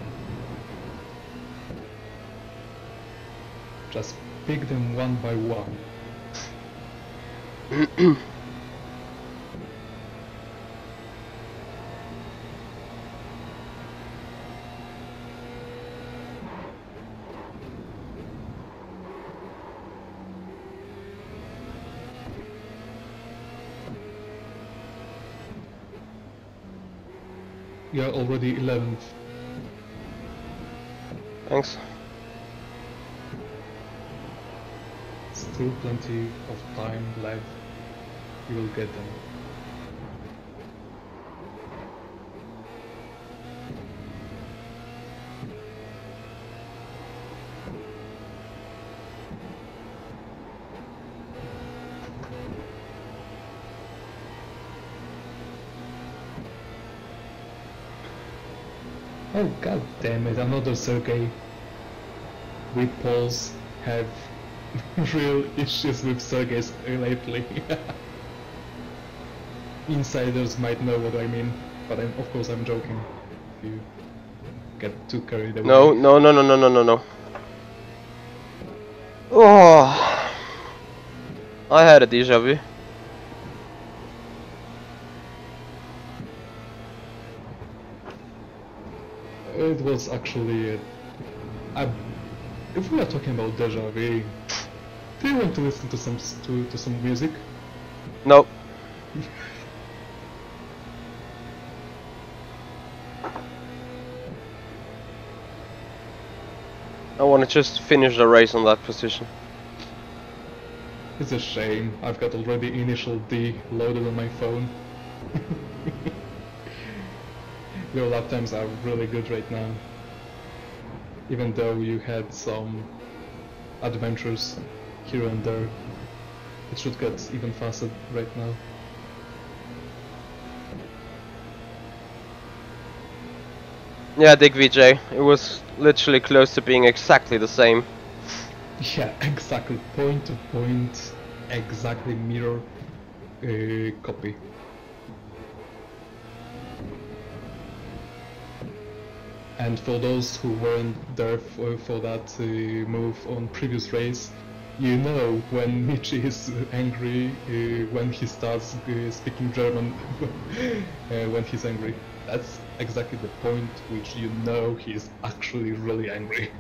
Just pick them one by one. You're already 11th. Thanks. Still plenty of time left. You will get them. Oh god damn it, another Sergey. We Poles have real issues with Sergeys lately. Insiders might know what I mean, but of course I'm joking. If you get too carried away. No. Oh, I had a déjà vu. It was actually if we are talking about déjà vu, do you want to listen to some music? Nope. I want to just finish the race on that position. It's a shame. I've got already initial D loaded on my phone. Your lap times are really good right now. Even though you had some adventures here and there, it should get even faster right now. Yeah, Dig VJ. It was literally close to being exactly the same. Yeah, exactly. Point to point, exactly mirror copy. And for those who weren't there for that move on previous race, you know when Michi is angry, when he starts speaking German, when he's angry. That's exactly the point which you know he is actually really angry.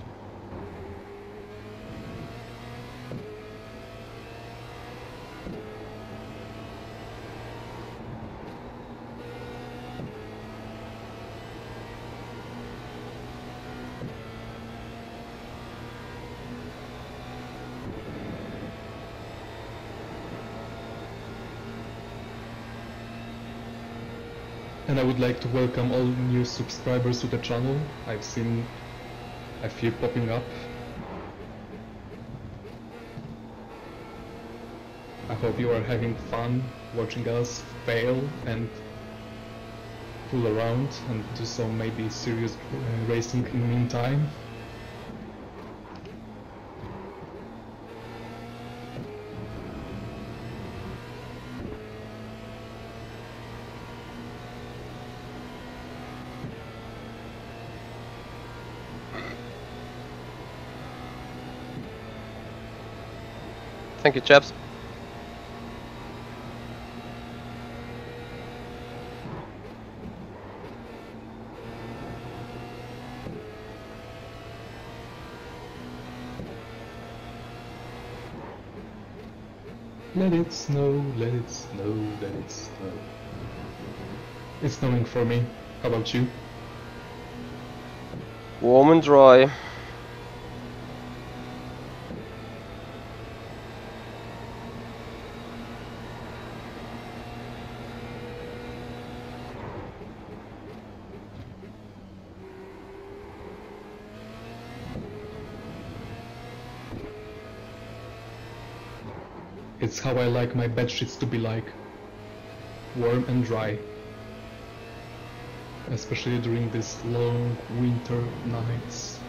And I would like to welcome all new subscribers to the channel. I've seen a few popping up. I hope you are having fun watching us fail and fool around and do some maybe serious racing in the meantime. Thank you, chaps. Let it snow, let it snow, let it snow. It's snowing for me. How about you? Warm and dry. It's how I like my bed sheets to be like. Warm and dry. Especially during these long winter nights.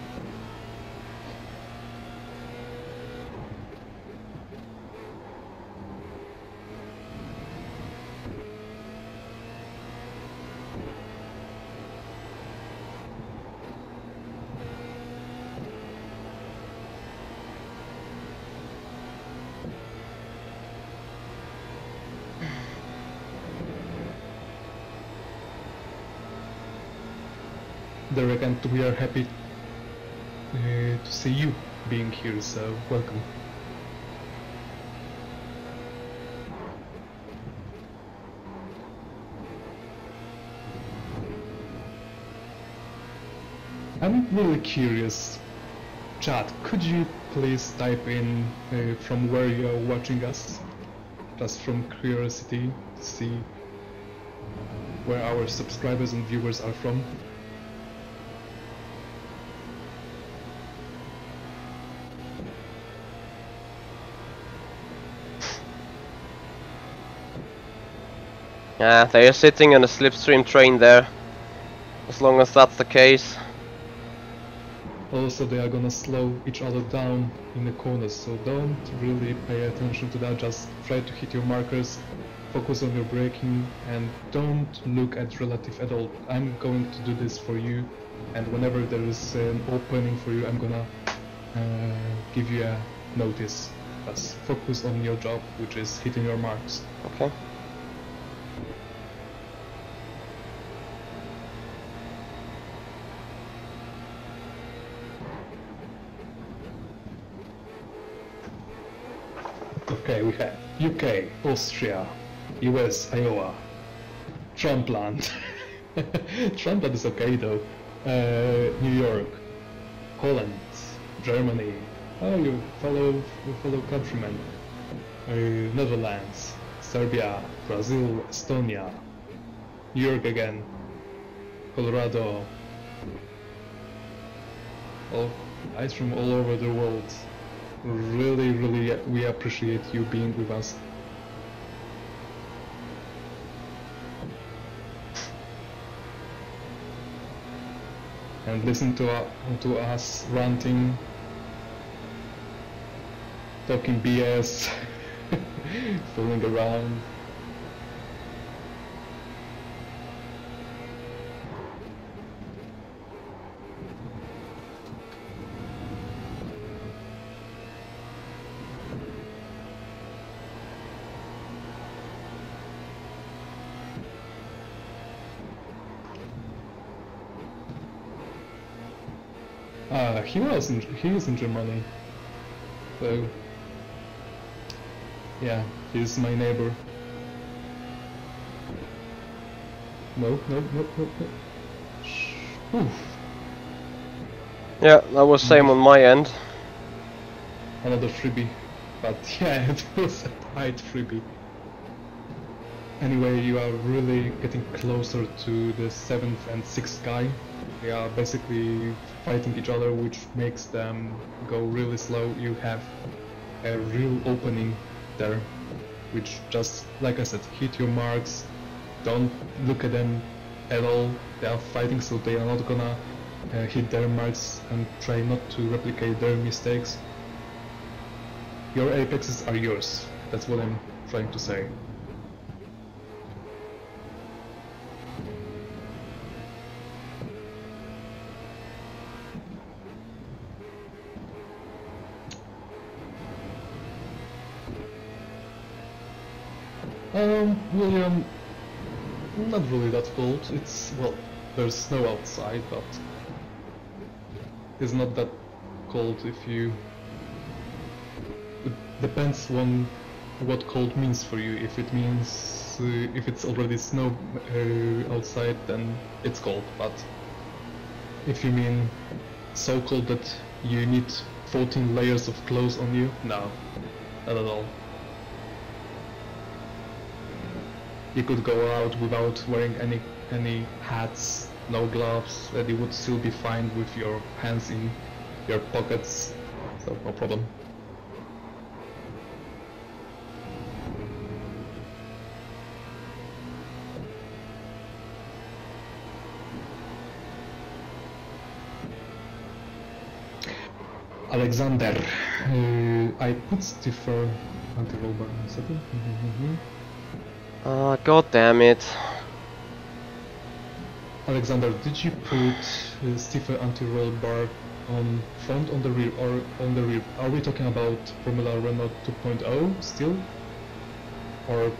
Derek, and we are happy to see you being here, so welcome. I'm really curious, chat, could you please type in from where you are watching us? Just from curiosity to see where our subscribers and viewers are from. Yeah, they are sitting on a slipstream train there. As long as that's the case. Also, they are gonna slow each other down in the corners, so don't really pay attention to that. Just try to hit your markers, focus on your braking, and don't look at relative at all. I'm going to do this for you, and whenever there is an opening for you, I'm gonna give you a notice. Just focus on your job, which is hitting your marks. Okay. Okay, we have UK, Austria, US, Iowa, Trumpland. Trumpland is okay though. New York, Holland, Germany. Oh, you fellow countrymen. Netherlands, Serbia, Brazil, Estonia, New York again, Colorado. All guys from all over the world. Really, we appreciate you being with us. And listen to us ranting, talking BS, fooling around. He is in Germany. So yeah, he's my neighbor. No. Oof. Yeah, that was same on my end. Another freebie, but yeah, it was a tight freebie. Anyway, you are really getting closer to the 7th and 6th guy. They are basically fighting each other, which makes them go really slow. You have a real opening there, which just, like I said, hit your marks, don't look at them at all. They are fighting, so they are not gonna hit their marks, and try not to replicate their mistakes. Your apexes are yours. That's what I'm trying to say. William, not really that cold. It's, well, there's snow outside, but it's not that cold if you... It depends on what cold means for you. If it means, if it's already snow outside, then it's cold, but if you mean so cold that you need 14 layers of clothes on you, no, not at all. You could go out without wearing any hats, no gloves, and you would still be fine with your hands in your pockets, so no problem. Alexander, I put stiffer anti-roll bar in setting. God damn it. Alexander, did you put stiffer anti-roll bar on front, on the rear, or on the rear? Are we talking about Formula Renault 2.0 still? Or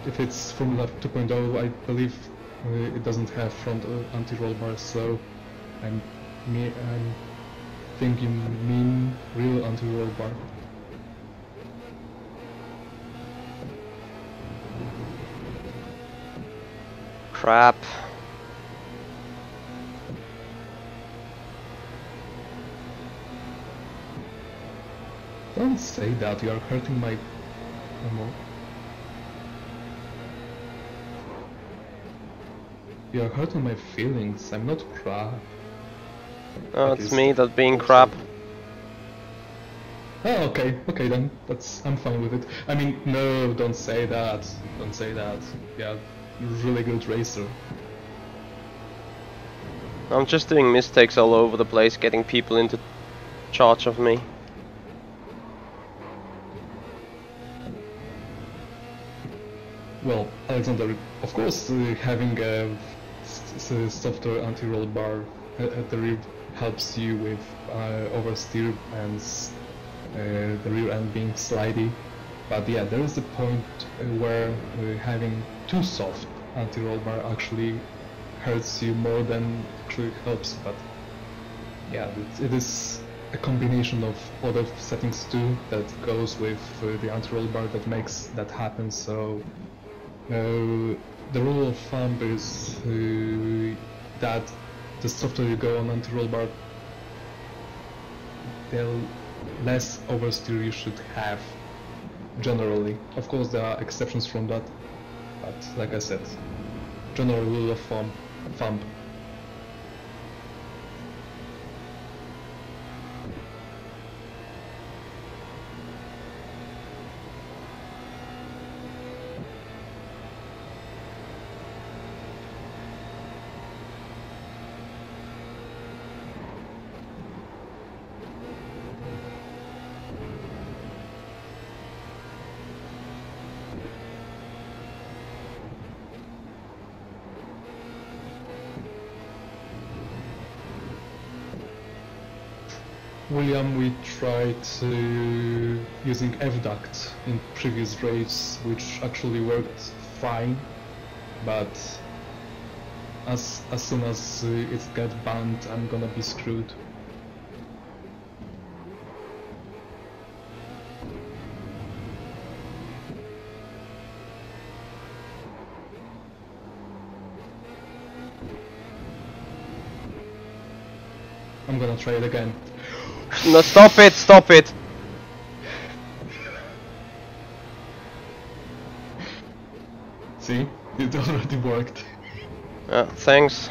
if it's Formula 2.0, I believe it doesn't have front anti-roll bars, so I'm thinking mean real anti-roll bar. Crap. Don't say that, you are hurting my ammo. You are hurting my feelings, I'm not crap. Oh, it's me that being crap. Oh, okay then, I'm fine with it. I mean, no, don't say that. Yeah, really good racer. I'm just doing mistakes all over the place, getting people into charge of me. Well, Alexander, of course, having a softer anti-roll bar at the rear helps you with oversteer and the rear end being slidey. But yeah, there is a point where having too soft anti-roll bar actually hurts you more than actually helps. But yeah, it is a combination of other settings too that goes with the anti-roll bar that makes that happen. So the rule of thumb is that the softer you go on anti-roll bar, the less oversteer you should have generally. Of course there are exceptions from that, but like I said, general rule of thumb. William, we tried using F-duct in previous race, which actually worked fine, but as soon as it gets banned, I'm gonna be screwed. I'm gonna try it again. No, stop it, stop it! See? It already worked. Thanks.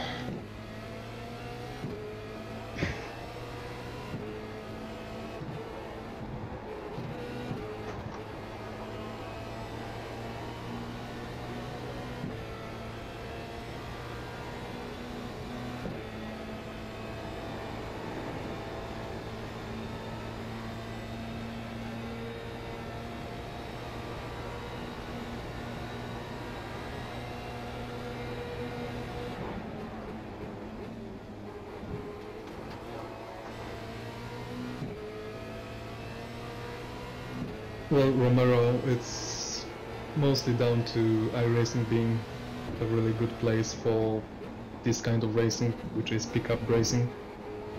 Well, Romero, it's mostly down to iRacing being a really good place for this kind of racing, which is pickup racing.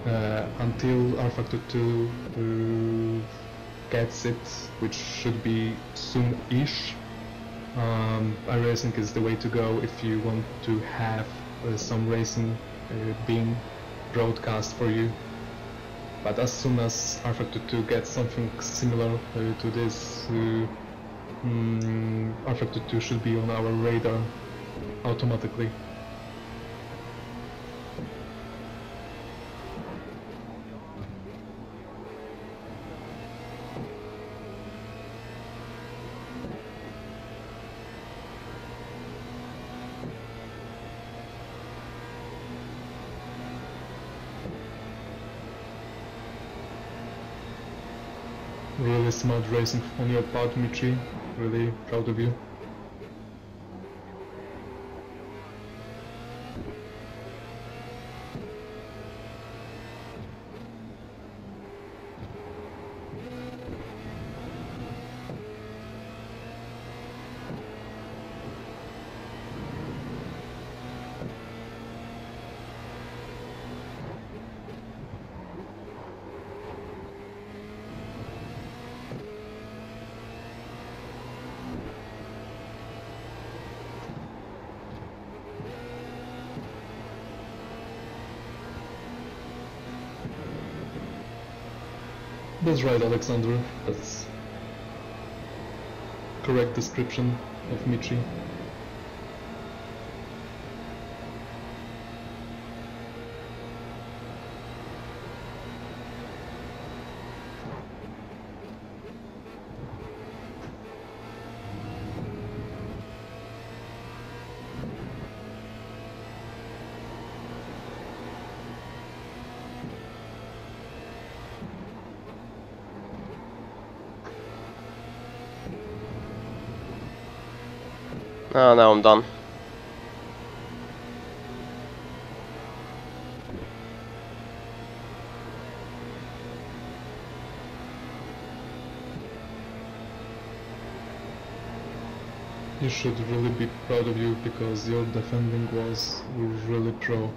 Until rFactor 2 gets it, which should be soon-ish, iRacing is the way to go if you want to have some racing being broadcast for you. But as soon as rFactor 2 gets something similar to this, rFactor 2 should be on our radar automatically. Really smart racing on your part, Michi. Really proud of you. That's right, Alexander. That's correct description of Michi. Oh, now I'm done. You should really be proud of you because your defending was really pro.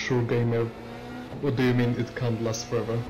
sure gamer. What do you mean it can't last forever?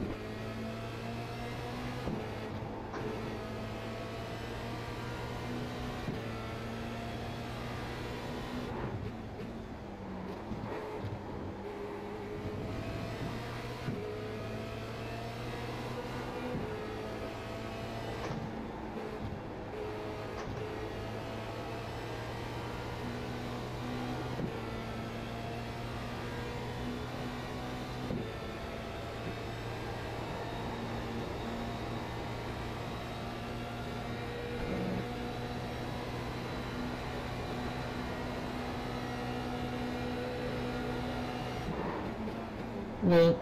Well,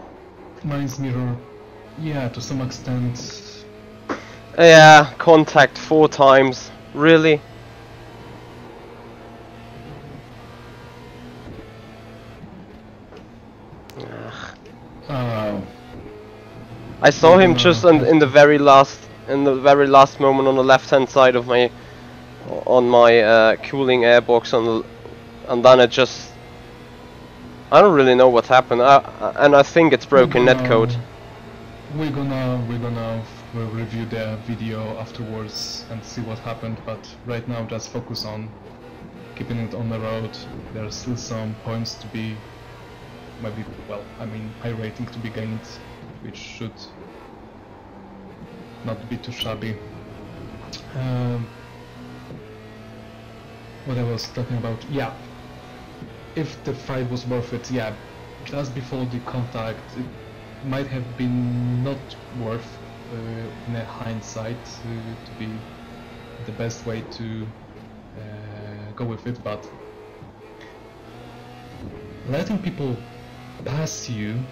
mine's mirror, yeah, to some extent. Yeah, contact 4 times. Really? I saw him just in the very last moment on the left-hand side of my cooling airbox and then it just, I don't really know what happened. And I think it's broken netcode. We're gonna review the video afterwards and see what happened, but right now just focus on keeping it on the road. There are still some points to be, maybe, well, I mean, high rating to be gained, which should not be too shabby. What I was talking about, yeah, if the fight was worth it, yeah, just before the contact, it might have been not worth, in a hindsight, to be the best way to go with it, but letting people pass you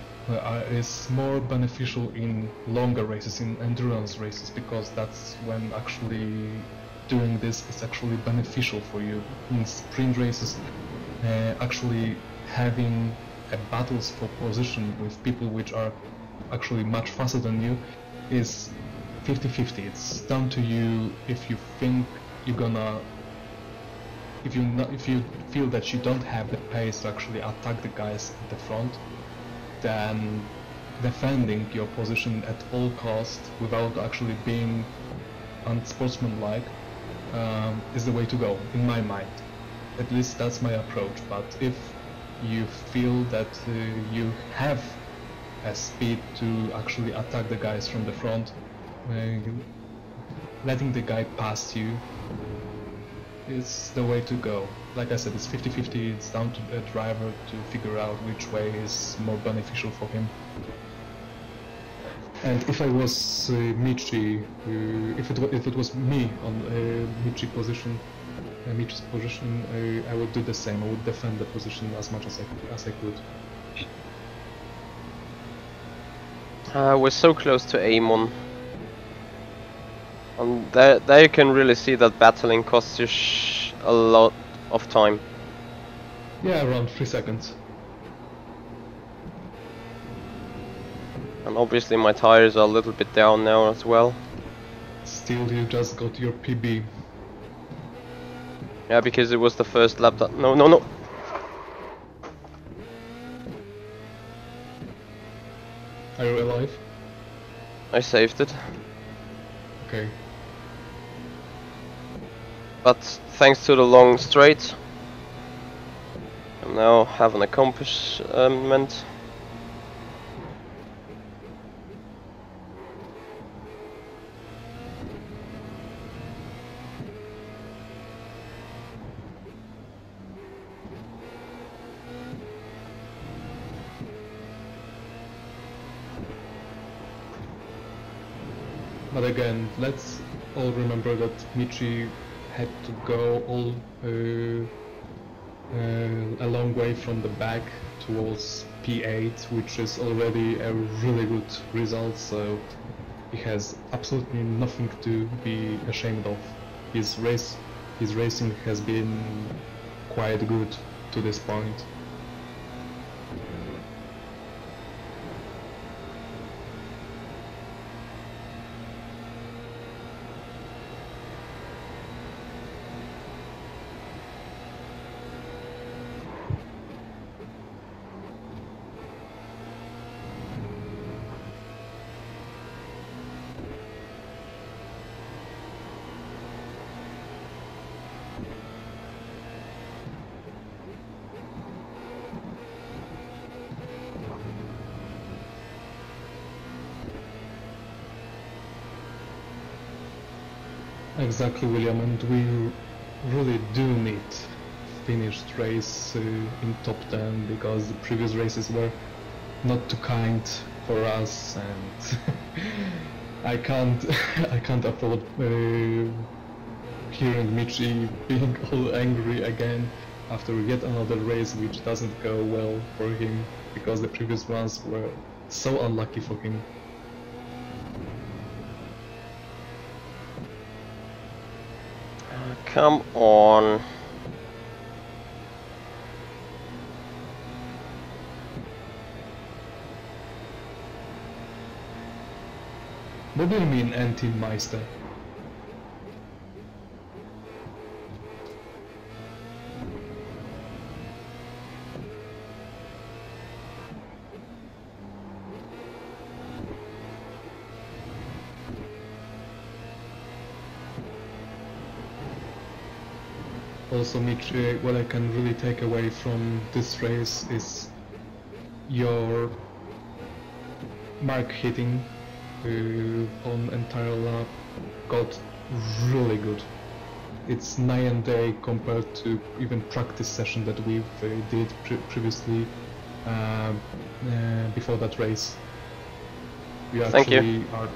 is more beneficial in longer races, in endurance races, because that's when actually doing this is actually beneficial for you. In sprint races, actually having a battles for position with people which are actually much faster than you is 50-50. It's down to you if you think you're gonna, if you feel that you don't have the pace to actually attack the guys at the front, then defending your position at all costs without actually being unsportsmanlike is the way to go, in my mind. At least that's my approach. But if you feel that you have a speed to actually attack the guys from the front, letting the guy pass you is the way to go. Like I said, it's 50-50, it's down to the driver to figure out which way is more beneficial for him. And if I was Michi, if it was me on Michi's position, I would do the same. I would defend the position as much as I could. We're so close to Amon. And there you can really see that battling costs you a lot of time. Yeah, around 3 seconds. And obviously my tires are a little bit down now as well. Still, you just got your PB. Yeah, because it was the first lap that... No. Are you alive? I saved it. Okay. But thanks to the long straight, I'm now have an accomplishment. But again, let's all remember that Michi had to go a long way from the back towards P8, which is already a really good result, so he has absolutely nothing to be ashamed of. His racing has been quite good to this point. Exactly, William, and we really do need finished race in top 10 because the previous races were not too kind for us, and I can't I can't afford hearing Michi being all angry again after yet another race which doesn't go well for him because the previous ones were so unlucky for him. Come on. What do you mean, anti-Meister? Also, Michi, what I can really take away from this race is your mark hitting on entire lap got really good. It's night and day compared to even practice session that we've did previously before that race. You actually are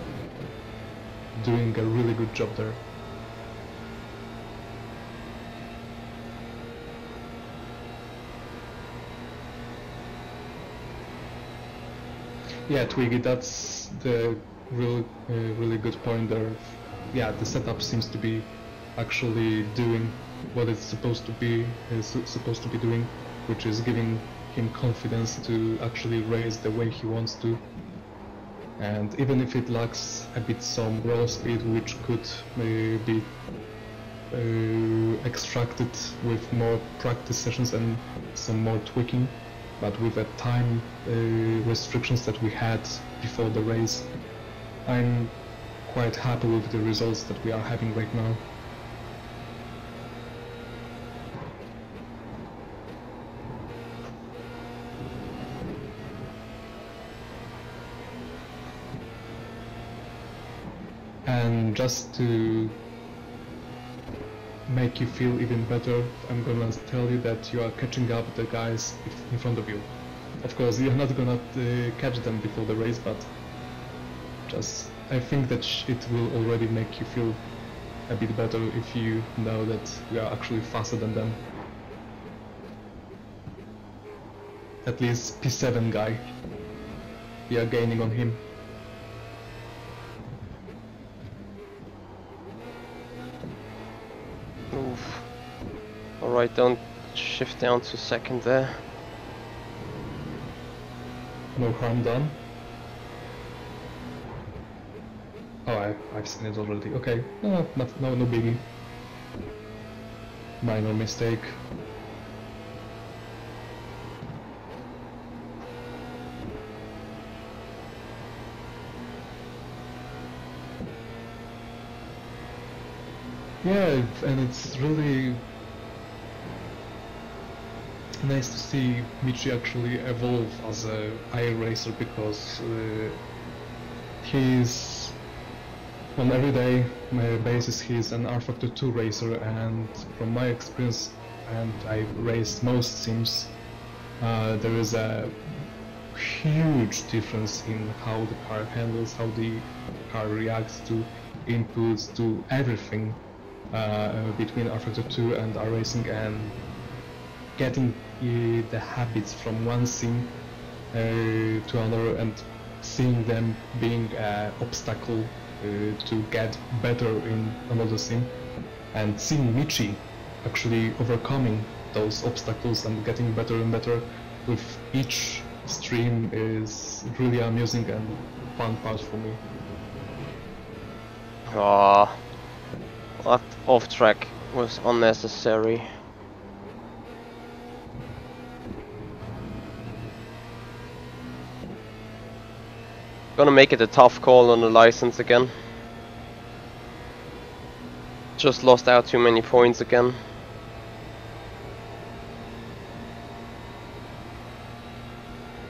doing a really good job there. Yeah, Twiggy, that's the really good point there. Yeah, the setup seems to be actually doing what it's supposed to be doing, which is giving him confidence to actually race the way he wants to. And even if it lacks a bit some raw speed, which could be extracted with more practice sessions and some more tweaking, but with the time restrictions that we had before the race, I'm quite happy with the results that we are having right now. And just to make you feel even better, I'm gonna tell you that you are catching up the guys in front of you. Of course, you're not gonna catch them before the race, but just I think that it will already make you feel a bit better if you know that you are actually faster than them. At least P7 guy, you are gaining on him. Oof. Alright, don't shift down to second there. No harm done. Oh, I've seen it already. Okay, no biggie. Minor mistake. Yeah, and it's really nice to see Michi actually evolve as a iRacer, because he's on everyday basis he's an rFactor 2 racer, and from my experience, and I've raced most sims, there is a huge difference in how the car handles, how the car reacts to inputs, to everything between rFactor 2 and iRacing, and getting the habits from one sim to another and seeing them being an obstacle to get better in another sim, and seeing Michi actually overcoming those obstacles and getting better and better with each stream is really amusing and fun part for me. Ah, that off track was unnecessary. Gonna make it a tough call on the license again. Just lost out too many points again.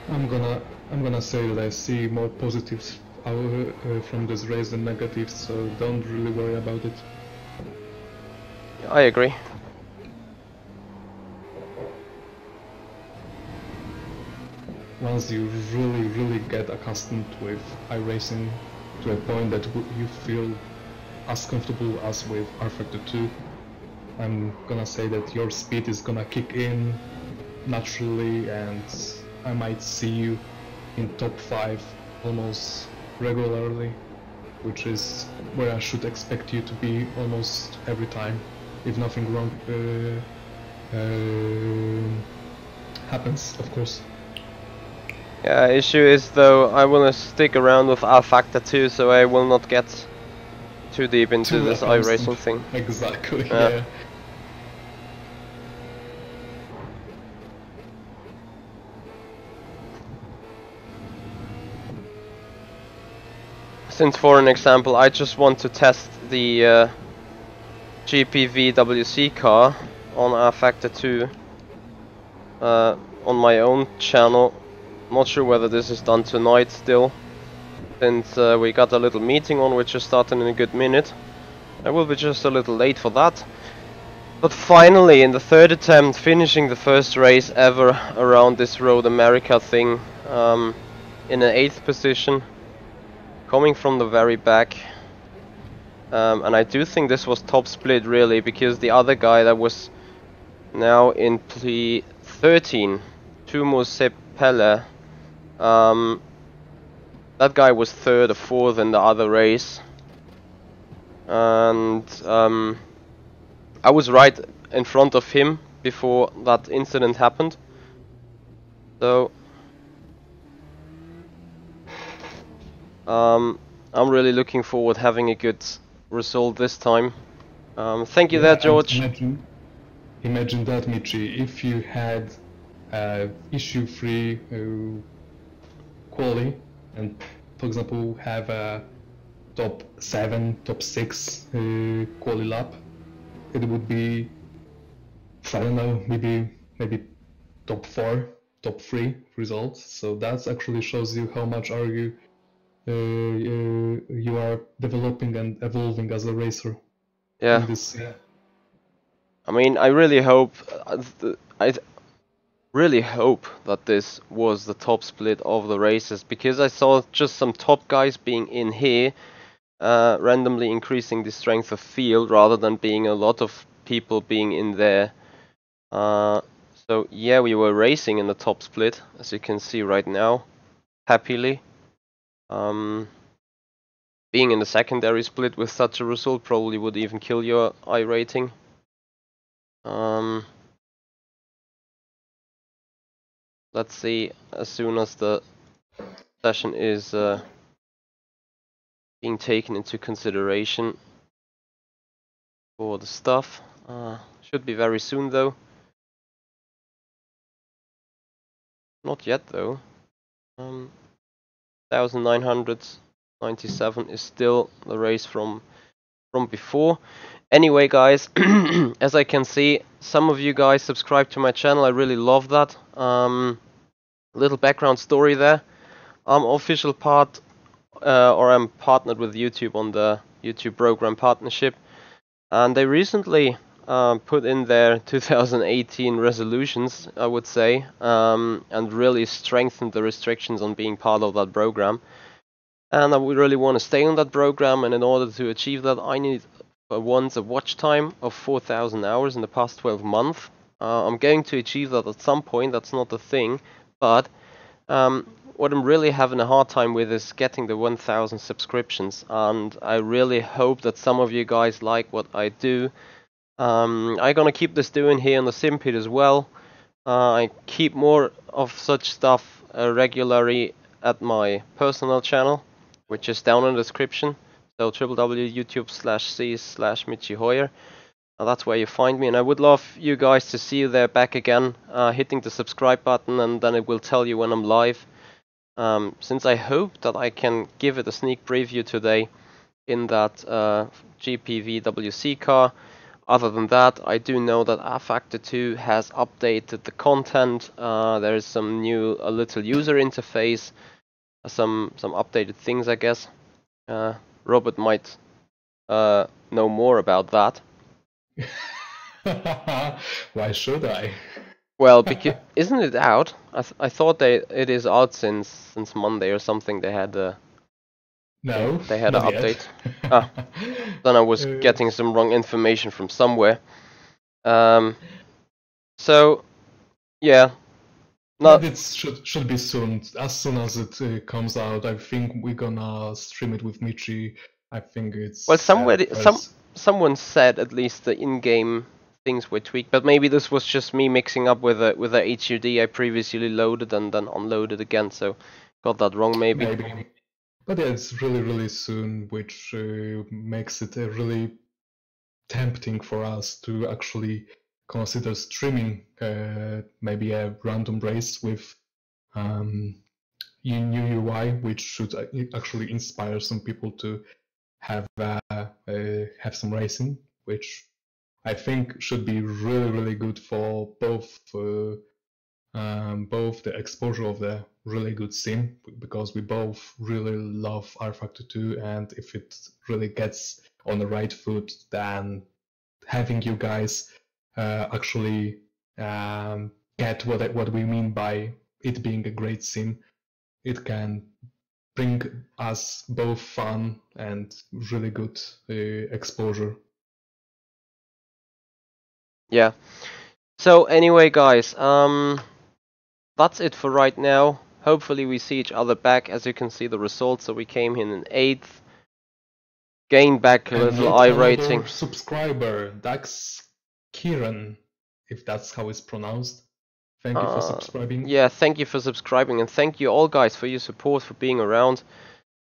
I'm gonna say that I see more positives from this race than negatives, so don't really worry about it. I agree. Once you really get accustomed with iRacing to a point that you feel as comfortable as with rFactor 2, I'm gonna say that your speed is gonna kick in naturally, and I might see you in top 5 almost regularly, which is where I should expect you to be almost every time, if nothing wrong happens, of course. Yeah, issue is though I wanna stick around with rFactor 2, so I will not get too deep into this iRacing thing. Exactly, yeah. Since for an example, I just want to test the GPVWC car on rFactor 2 on my own channel. Not sure whether this is done tonight still, since we got a little meeting on which is starting in a good minute. I will be just a little late for that. But finally, in the third attempt, finishing the first race ever around this Road America thing, in an 8th position, coming from the very back. And I do think this was top split really, because the other guy that was now in P13, Tumo Sepele, that guy was 3rd or 4th in the other race. And I was right in front of him before that incident happened. So I'm really looking forward having a good result this time. Thank you there, George. Imagine that, Michi, if you had issue-free quali and, for example, have a top 7, top 6 quali lap, it would be, I don't know, maybe top 4, top 3 results. So that actually shows you how much are you you are developing and evolving as a racer. Yeah. In this, I mean, I really hope that this was the top split of the races, because I saw just some top guys being in here, randomly increasing the strength of field rather than being a lot of people being in there. So yeah, we were racing in the top split, as you can see right now, happily. Being in the secondary split with such a result probably would even kill your I rating. Let's see, as soon as the session is being taken into consideration for the stuff. Should be very soon though. Not yet though. 1997 is still the race from before. Anyway guys, as I can see, some of you guys subscribe to my channel. I really love that. Little background story there. I'm official part, or I'm partnered with YouTube on the YouTube program partnership, and they recently put in their 2018 resolutions, I would say, and really strengthened the restrictions on being part of that program. And I would really want to stay on that program, and in order to achieve that, I need once a watch time of 4,000 hours in the past 12 months. I'm going to achieve that at some point. That's not the thing, but what I'm really having a hard time with is getting the 1,000 subscriptions, and I really hope that some of you guys like what I do. I'm gonna keep this doing here on the Simpit as well. I keep more of such stuff regularly at my personal channel, which is down in the description. So www.youtube.com/c/Michi Hoyer. That's where you find me, and I would love you guys to see you there back again, hitting the subscribe button, and then it will tell you when I'm live. Since I hope that I can give it a sneak preview today in that GPVWC car. Other than that, I do know that rFactor 2 has updated the content. There is some new, a little user interface, some updated things, I guess. Robert might know more about that. Why should I? Well, because isn't it out? I thought it is out since Monday or something. They had No, they had an not yet. update. Ah, then I was Uh, getting some wrong information from somewhere. So yeah, but not it should be soon. As soon as it comes out, I think we're gonna stream it with Michi. I think well. it's Somewhere first. someone said at least the in-game things were tweaked, but maybe this was just me mixing up with a HUD I previously loaded and then unloaded again. So got that wrong maybe. Maybe. But yeah, it's really soon, which makes it really tempting for us to actually consider streaming maybe a random race with new UI, which should actually inspire some people to have some racing, which I think should be really good for both the exposure of the really good sim, because we both really love rFactor 2, and if it really gets on the right foot, then having you guys actually get what we mean by it being a great sim, it can bring us both fun and really good exposure. Yeah. So anyway, guys, that's it for right now. Hopefully we see each other back. As you can see the results, so we came in 8th. Gained back a And little not iRating. another subscriber, Dax Kieran, if that's how it's pronounced. Thank you for subscribing. Yeah, thank you for subscribing, and thank you all guys for your support, for being around.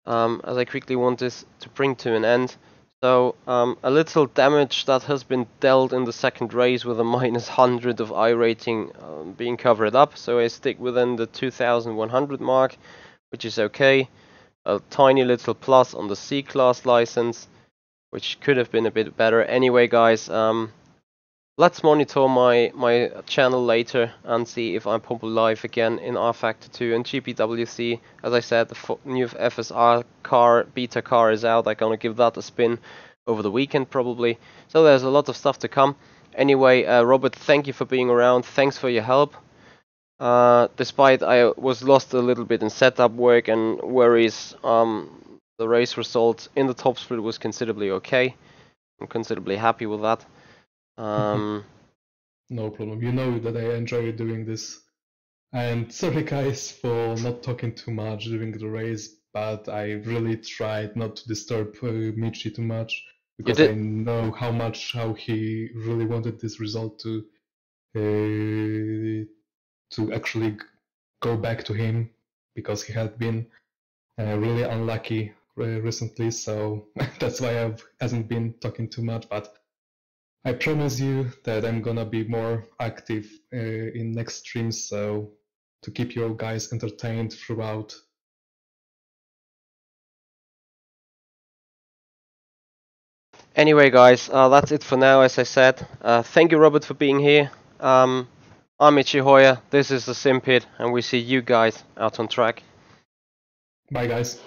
As I quickly want this to bring to an end. So, a little damage that has been dealt in the second race with a -100 of iRating being covered up. So I stick within the 2100 mark, which is okay. A tiny little plus on the C-class license, which could have been a bit better. Anyway, guys, let's monitor my channel later and see if I'm probably live again in rFactor 2 and GPWC. As I said, the new FSR beta car is out. I'm gonna give that a spin over the weekend probably. So there's a lot of stuff to come. Anyway, Robert, thank you for being around. Thanks for your help. Despite I was lost a little bit in setup work and worries, the race result in the top split was considerably okay. I'm considerably happy with that. No problem. You know that I enjoy doing this. And sorry guys for not talking too much during the race, but I really tried not to disturb Michi too much, because I know how he really wanted this result to actually go back to him, because he had been really unlucky recently. So that's why I hasn't been talking too much. But I promise you that I'm gonna be more active in next streams, so to keep you guys entertained throughout. Anyway, guys, that's it for now. As I said, thank you, Robert, for being here. I'm Michi Hoyer. This is the Simpit, and we see you guys out on track. Bye, guys.